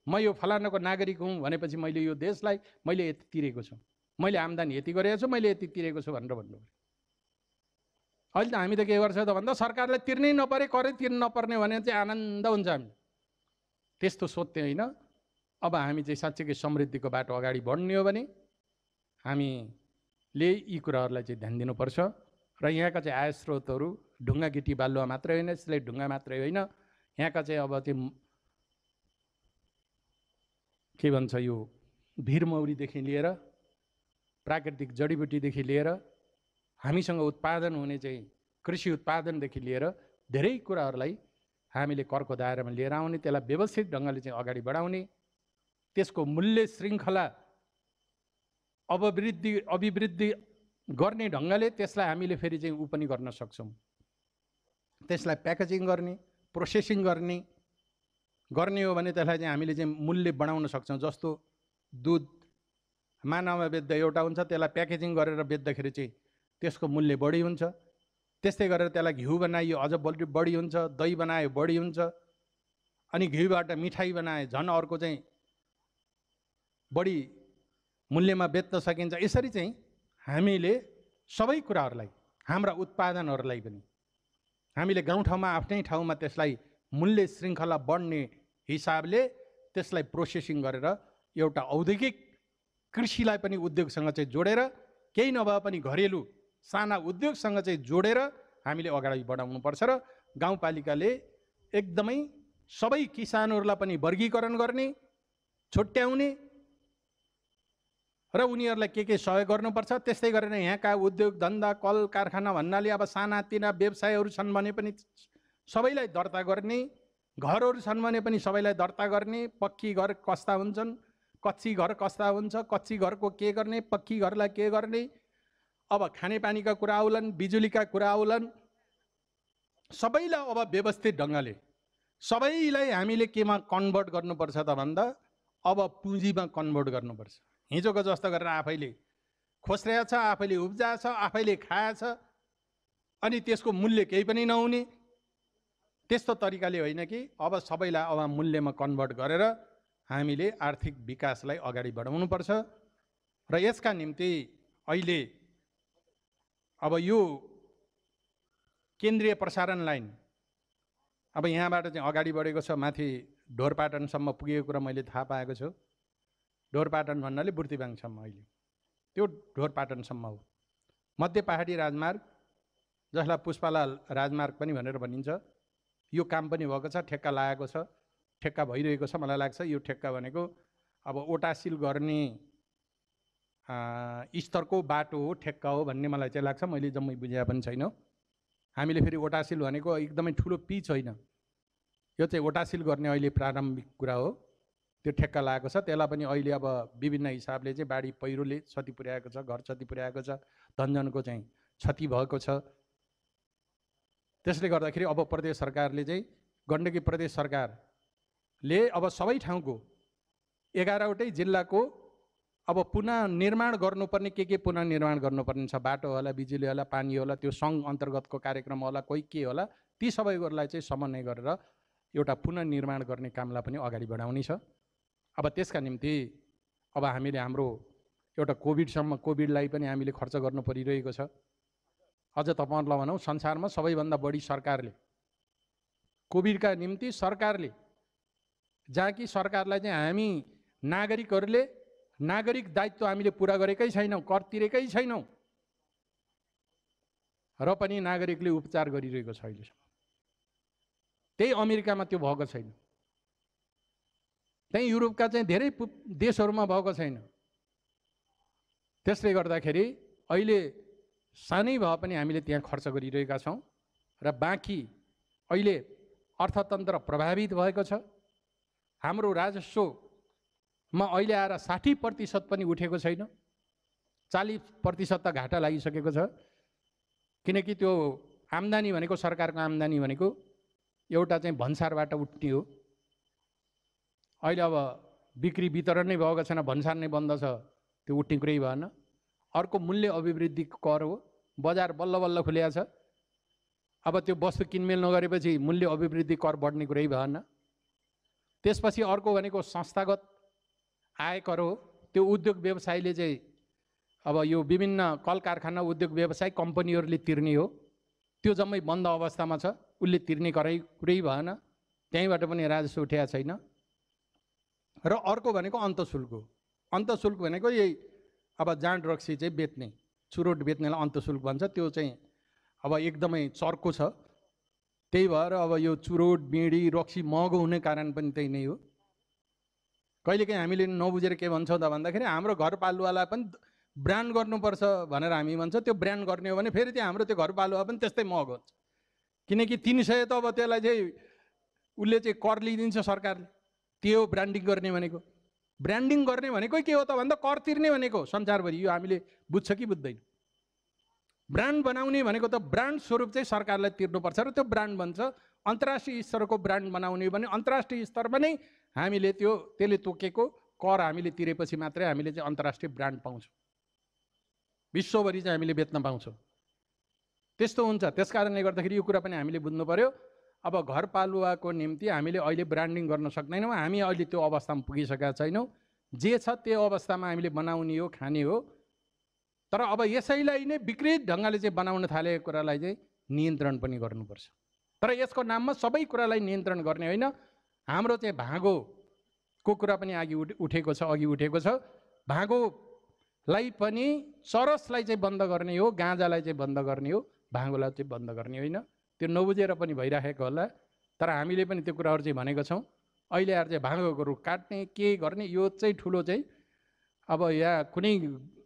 Speaker 1: म यो फलानाको नागरिक हुँ भनेपछि मैले यो देशलाई मैले यति तिरेको छु, मैले आम्दानी यति गरेको छु, मैले यति तिरेको छु भनेर भन्नु पर्यो। अहिले त हामी त के गर्छ त भन्दा सरकारलाई तिर्नै नपरे, करै तिर्नु नपर्ने भने चाहिँ आनन्द हुन्छ। हामी त्यस्तो सोध्ने होइन। अब हामी चाहिँ साँच्चैकै समृद्धिको बाटो अगाडि बढ्ने हो भने हामीले यी कुराहरूलाई चाहिँ ध्यान दिनुपर्छ। र यहाँका चाहिँ आय स्रोतहरू ढुङ्गा गिटी बालुवा मात्रै होइन, यसले ढुङ्गा मात्रै होइन, यहाँका चाहिँ अब त्यो के भन्छ यो भिरमौरीदेखि लिएर प्राकृतिक जडीबुटीदेखि लिएर हामीसँग उत्पादन हुने चाहिँ कृषि उत्पादनदेखि लिएर धेरै कुराहरूलाई हामीले करको दायरामा लिएर आउने, त्यसलाई व्यवस्थित ढङ्गले चाहिँ अगाडि बढाउने, त्यसको मूल्य श्रृङ्खला अभिवृद्धि गर्ने ढङ्गले त्यसलाई हामीले फेरि चाहिँ ऊ पनि गर्न सक्छौँ। त्यसलाई प्याकेजिङ गर्ने, प्रोसेसिङ गर्ने हो भने त्यसलाई चाहिँ हामीले चाहिँ मूल्य बढाउन सक्छौँ। जस्तो दुध मानामा बेच्दा एउटा हुन्छ, त्यसलाई प्याकेजिङ गरेर बेच्दाखेरि चाहिँ त्यसको मूल्य बढी हुन्छ। त्यस्तै गरेर त्यसलाई घिउ बनाइयो अझ बढी हुन्छ, दही बनायो बढी हुन्छ, अनि घिउबाट मिठाई बनाए झन् अर्को चाहिँ बढी मूल्यमा बेच्न सकिन्छ। यसरी चाहिँ हामीले सबै कुराहरूलाई, हाम्रा उत्पादनहरूलाई पनि हामीले गाउँठाउँमा आफ्नै ठाउँमा त्यसलाई मूल्य श्रृङ्खला बढ्ने हिसाबले त्यसलाई प्रोसेसिङ गरेर एउटा औद्योगिक कृषिलाई पनि उद्योगसँग चाहिँ जोडेर, केही नभए पनि घरेलु साना उद्योगसँग चाहिँ जोडेर हामीले अगाडि बढाउनुपर्छ र गाउँपालिकाले एकदमै सबै किसानहरूलाई पनि वर्गीकरण गर्ने, छुट्याउने र उनीहरूलाई के सहयोग गर्नुपर्छ। त्यस्तै गरेर यहाँका उद्योग धन्दा कल कारखाना भन्नाले अब सानातिना व्यवसायहरू छन् भने पनि सबैलाई दर्ता गर्ने, घरहरू छन् भने पनि सबैलाई दर्ता गर्ने। पक्की घर कस्ता हुन्छन्, कच्ची घर कस्ता हुन्छ, कच्ची घरको के गर्ने, पक्की घरलाई के गर्ने, अब खानेपानीका कुरा आउलान्, बिजुलीका कुरा आउलान्, सबैलाई अब व्यवस्थित ढङ्गले सबैलाई हामीले केमा कन्भर्ट गर्नुपर्छ त भन्दा अब पुँजीमा कन्भर्ट गर्नुपर्छ। हिजोको जस्तो गरेर आफैले खोस्रेछ, आफैले उब्जाछ, आफैले खाएछ, अनि त्यसको मूल्य केही पनि नहुने, त्यस्तो तरिकाले होइन कि अब सबैलाई अब मूल्यमा कन्भर्ट गरेर हामीले आर्थिक विकासलाई अगाडि बढाउनुपर्छ। र यसका निम्ति अहिले अब यो केन्द्रीय प्रसारण लाइन अब यहाँबाट चाहिँ अगाडि बढेको छ, माथि ढोरपाटनसम्म पुगेको कुरा मैले थाहा पाएको छु। ढोरपाटन भन्नाले बुर्तिबाङसम्म, अहिले त्यो ढोरपाटनसम्म हो। मध्य पहाडी राजमार्ग, जसलाई पुष्पलाल राजमार्ग पनि भनेर भनिन्छ, यो काम पनि भएको छ, ठेक्का लागेको छ, ठेक्का भइरहेको छ। मलाई लाग्छ यो ठेक्का भनेको अब ओटासिल गर्ने स्तरको बाटो हो, ठेक्का हो भन्ने मलाई चाहिँ लाग्छ। मैले जम्मै बुझेको पनि छैन। हामीले फेरि ओटासिल भनेको एकदमै ठुलो पिच होइन, यो चाहिँ ओटासिल गर्ने अहिले प्रारम्भिक कुरा हो। त्यो ठेक्का लागेको छ, त्यसलाई पनि अहिले अब विभिन्न हिसाबले चाहिँ बाढी पहिरोले क्षति पुर्याएको छ, घर क्षति पुर्याएको छ, धनजनको चाहिँ क्षति भएको छ। त्यसले गर्दाखेरि अब प्रदेश सरकारले चाहिँ, गण्डकी प्रदेश सरकारले अब सबै ठाउँको 11वटै जिल्लाको अब पुनः निर्माण गर्नुपर्ने के पुनः निर्माण गर्नुपर्ने छ, बाटो होला, बिजुली होला, पानी होला, त्यो सङ्घ अन्तर्गतको कार्यक्रम होला, कोही के होला, ती सबैहरूलाई चाहिँ समन्वय गरेर एउटा पुनः निर्माण गर्ने कामलाई पनि अगाडि बढाउने छ। अब त्यसका निम्ति अब हामीले हाम्रो एउटा कोभिडलाई पनि हामीले खर्च गर्नु परिरहेको छ। अझ तपाईँहरूलाई भनौँ, संसारमा सबैभन्दा बढी सरकारले कोभिडका निम्ति सरकारले, जहाँ कि सरकारलाई चाहिँ हामी नागरिकहरूले नागरिक दायित्व हामीले पुरा गरेकै छैनौँ, कर तिरेकै छैनौँ, र पनि नागरिकले उपचार गरिरहेको छ अहिलेसम्म। त्यही अमेरिकामा त्यो भएको छैन, त्यही युरोपका चाहिँ धेरै देशहरूमा भएको छैन। त्यसले गर्दाखेरि अहिले सानै भए पनि हामीले त्यहाँ खर्च गरिरहेका छौँ र बाँकी अहिले अर्थतन्त्र प्रभावित भएको छ। हाम्रो राजस्वमा अहिले आएर 60% पनि उठेको छैन, 40% त घाटा लागिसकेको छ। किनकि त्यो आम्दानी भनेको, सरकारको आम्दानी भनेको एउटा चाहिँ भन्सारबाट उठ्ने हो। अहिले अब बिक्री वितरण नै भएको छैन, भन्सार नै बन्द छ, त्यो उठ्ने कुरै भएन। अर्को मूल्य अभिवृद्धि कर हो, बजार बल्ल बल्ल खुलेको छ। अब त्यो वस्तु किनमेल नगरेपछि मूल्य अभिवृद्धि कर बढ्ने कुरै भएन। त्यसपछि अर्को भनेको संस्थागत आयकर हो, त्यो उद्योग व्यवसायले चाहिँ अब यो विभिन्न कल कारखाना उद्योग व्यवसाय कम्पनीहरूले तिर्ने हो, त्यो जम्मै बन्द अवस्थामा छ, उसले तिर्ने कुरै भएन, त्यहीँबाट पनि राजस्व उठेको छैन। र अर्को भनेको अन्तशुल्क हो। अन्तशुल्क भनेको यही अब जाँड रक्सी चाहिँ बेच्ने, चुरोट बेच्नेलाई अन्तशुल्क भन्छ। त्यो चाहिँ अब एकदमै चर्को छ, त्यही भएर अब यो चुरोट बिँडी रक्सी महँगो हुने कारण पनि त्यही नै हो। कहिलेकाहीँ हामीले नबुझेर के भन्छौँ त भन्दाखेरि हाम्रो घरपालुवालाई पनि ब्रान्ड गर्नुपर्छ भनेर हामी भन्छ। त्यो ब्रान्ड गर्ने हो भने फेरि त्यो हाम्रो त्यो घरपालुवा पनि त्यस्तै महँगो हुन्छ। किनकि 300 त अब त्यसलाई चाहिँ उसले चाहिँ कर लिइदिन्छ सरकारले। त्यो हो ब्रान्डिङ गर्ने भनेको। ब्रान्डिङ गर्ने भनेको के हो त भन्दा कर तिर्ने भनेको संसारभरि। यो हामीले बुझ्छ कि बुझ्दैन? ब्रान्ड बनाउने भनेको त ब्रान्ड स्वरूप चाहिँ सरकारलाई तिर्नुपर्छ र त्यो ब्रान्ड बन्छ। अन्तर्राष्ट्रिय स्तरको ब्रान्ड बनाउने हो भने अन्तर्राष्ट्रिय स्तरमा नै हामीले त्यसले तोकेको कर हामीले तिरेपछि मात्रै हामीले चाहिँ अन्तर्राष्ट्रिय ब्रान्ड पाउँछौँ। विश्वभरि चाहिँ हामीले बेच्न पाउँछौँ। त्यस्तो हुन्छ। त्यसकारणले गर्दाखेरि यो कुरा पनि हामीले बुझ्नु पर्यो। अब घरपालुवाको निम्ति हामीले अहिले ब्रान्डिङ गर्न सक्दैनौँ। हामी अहिले त्यो अवस्थामा पुगिसकेका छैनौँ। जे छ त्यो अवस्थामा हामीले बनाउने हो, खाने हो। तर अब यसैलाई नै विकृत ढङ्गले चाहिँ बनाउन थालेको कुरालाई चाहिँ नियन्त्रण पनि गर्नुपर्छ। तर यसको नाममा सबै कुरालाई नियन्त्रण गर्ने होइन। हाम्रो चाहिँ भाँगोको कुरा पनि अघि उठेको छ। भाँगोलाई पनि चरसलाई चाहिँ बन्द गर्ने हो, गाँजालाई चाहिँ बन्द गर्ने हो, भाँगोलाई चाहिँ बन्द गर्ने होइन। त्यो नबुझेर पनि भइराखेको होला। तर हामीले पनि त्यो कुराहरू चाहिँ भनेको छौँ। अहिले आएर चाहिँ भाँगोको रुख काट्ने के गर्ने यो चाहिँ ठुलो चाहिँ अब यहाँ कुनै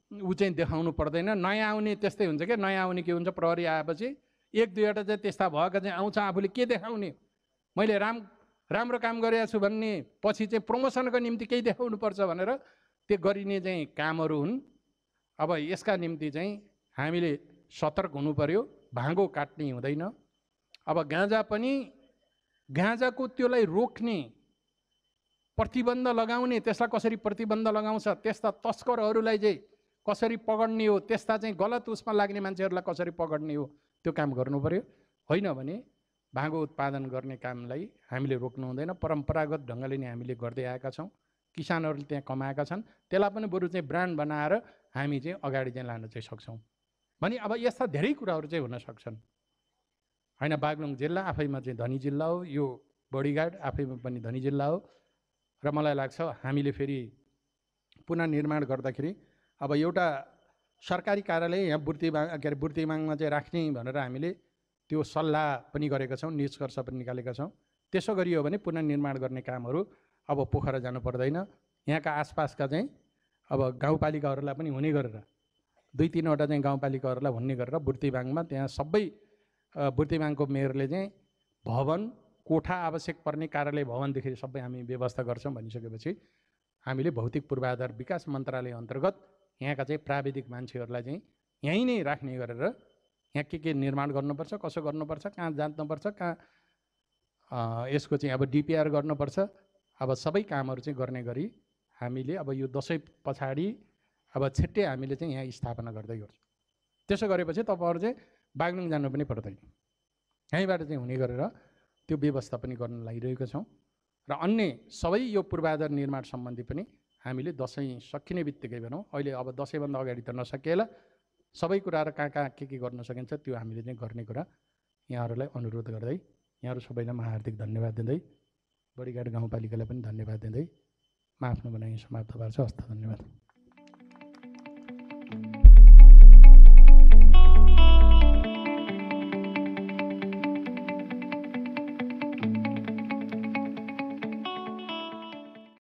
Speaker 1: ऊ चाहिँ देखाउनु पर्दैन। नयाँ आउने त्यस्तै हुन्छ क्या। नयाँ आउने के हुन्छ, प्रहरी आएपछि 1-2वटा चाहिँ त्यस्ता भएका चाहिँ आउँछ। आफूले के देखाउने, मैले राम्रो काम गरेको छु भन्ने, पछि चाहिँ प्रमोसनको निम्ति केही देखाउनु पर्छ भनेर त्यो गरिने चाहिँ कामहरू हुन्। अब यसका निम्ति चाहिँ हामीले सतर्क हुनु पर्यो। भाँगो काट्ने हुँदैन। अब गाँजा पनि, गाँजाको त्यसलाई रोक्ने, प्रतिबन्ध लगाउने, त्यसलाई कसरी प्रतिबन्ध लगाउँछ, त्यस्ता तस्करहरूलाई चाहिँ कसरी पकड्ने हो, त्यस्ता चाहिँ गलत उसमा लाग्ने मान्छेहरूलाई कसरी पकड्ने हो, त्यो काम गर्नु पर्यो। होइन भने भाँगो उत्पादन गर्ने कामलाई हामीले रोक्नु हुँदैन। परम्परागत ढङ्गले नै हामीले गर्दै आएका छौँ। किसानहरूले त्यहाँ कमाएका छन्। त्यसलाई पनि बरु चाहिँ ब्रान्ड बनाएर हामी चाहिँ अगाडि चाहिँ लान चाहिँ सक्छौँ। भने अब यस्ता धेरै कुराहरू चाहिँ हुन सक्छन्। होइन, बागलुङ जिल्ला आफैमा चाहिँ धनी जिल्ला हो। यो बडीघाट आफैमा पनि धनी जिल्ला हो। र मलाई लाग्छ हामीले फेरि पुनर्निर्माण गर्दाखेरि अब एउटा सरकारी कार्यालय यहाँ बुर्तिमाङमा चाहिँ राख्ने भनेर हामीले त्यो सल्लाह पनि गरेका छौँ, निष्कर्ष पनि निकालेका छौँ। त्यसो गरियो भने पुनर्निर्माण गर्ने कामहरू अब पोखरा जानु पर्दैन। यहाँका आसपासका चाहिँ अब गाउँपालिकाहरूलाई पनि हुने गरेर 2-3वटा चाहिँ गाउँपालिकाहरूलाई हुने गरेर बुर्तिमाङमा त्यहाँ सबै बुर्तिमाङको मेयरले चाहिँ भवन, कोठा आवश्यक पर्ने कार्यालय भवनदेखि सबै हामी व्यवस्था गर्छौँ भनिसकेपछि हामीले भौतिक पूर्वाधार विकास मन्त्रालय अन्तर्गत यहाँका चाहिँ प्राविधिक मान्छेहरूलाई चाहिँ यहीँ नै राख्ने गरेर यहाँ के निर्माण गर्नुपर्छ, कसो गर्नुपर्छ, कहाँ जाँच्नुपर्छ, कहाँ यसको चाहिँ अब डिपिआर गर्नुपर्छ, अब सबै कामहरू चाहिँ गर्ने गरी हामीले अब यो दसैँ पछाडि अब छिट्टै हामीले चाहिँ यहाँ स्थापना गर्दै गर्छौँ। त्यसो गरेपछि तपाईँहरू चाहिँ बागलुङ जानु पनि पर्दैन। यहीँबाट चाहिँ हुने गरेर त्यो व्यवस्था पनि गर्न लागिरहेको छौँ। र अन्य सबै यो पूर्वाधार निर्माण सम्बन्धी पनि हामीले दसैँ सकिने बित्तिकै भनौँ, अहिले अब दसैँभन्दा अगाडि त नसकिएला, सबै कुराहरू कहाँ के गर्न सकिन्छ त्यो हामीले चाहिँ गर्ने कुरा यहाँहरूलाई अनुरोध गर्दै, यहाँहरू सबैलाई म हार्दिक धन्यवाद दिँदै, बडीघाट गाउँपालिकालाई पनि धन्यवाद दिँदै म आफ्नो भनाइ समाप्त पार्छु। हस्त, धन्यवाद।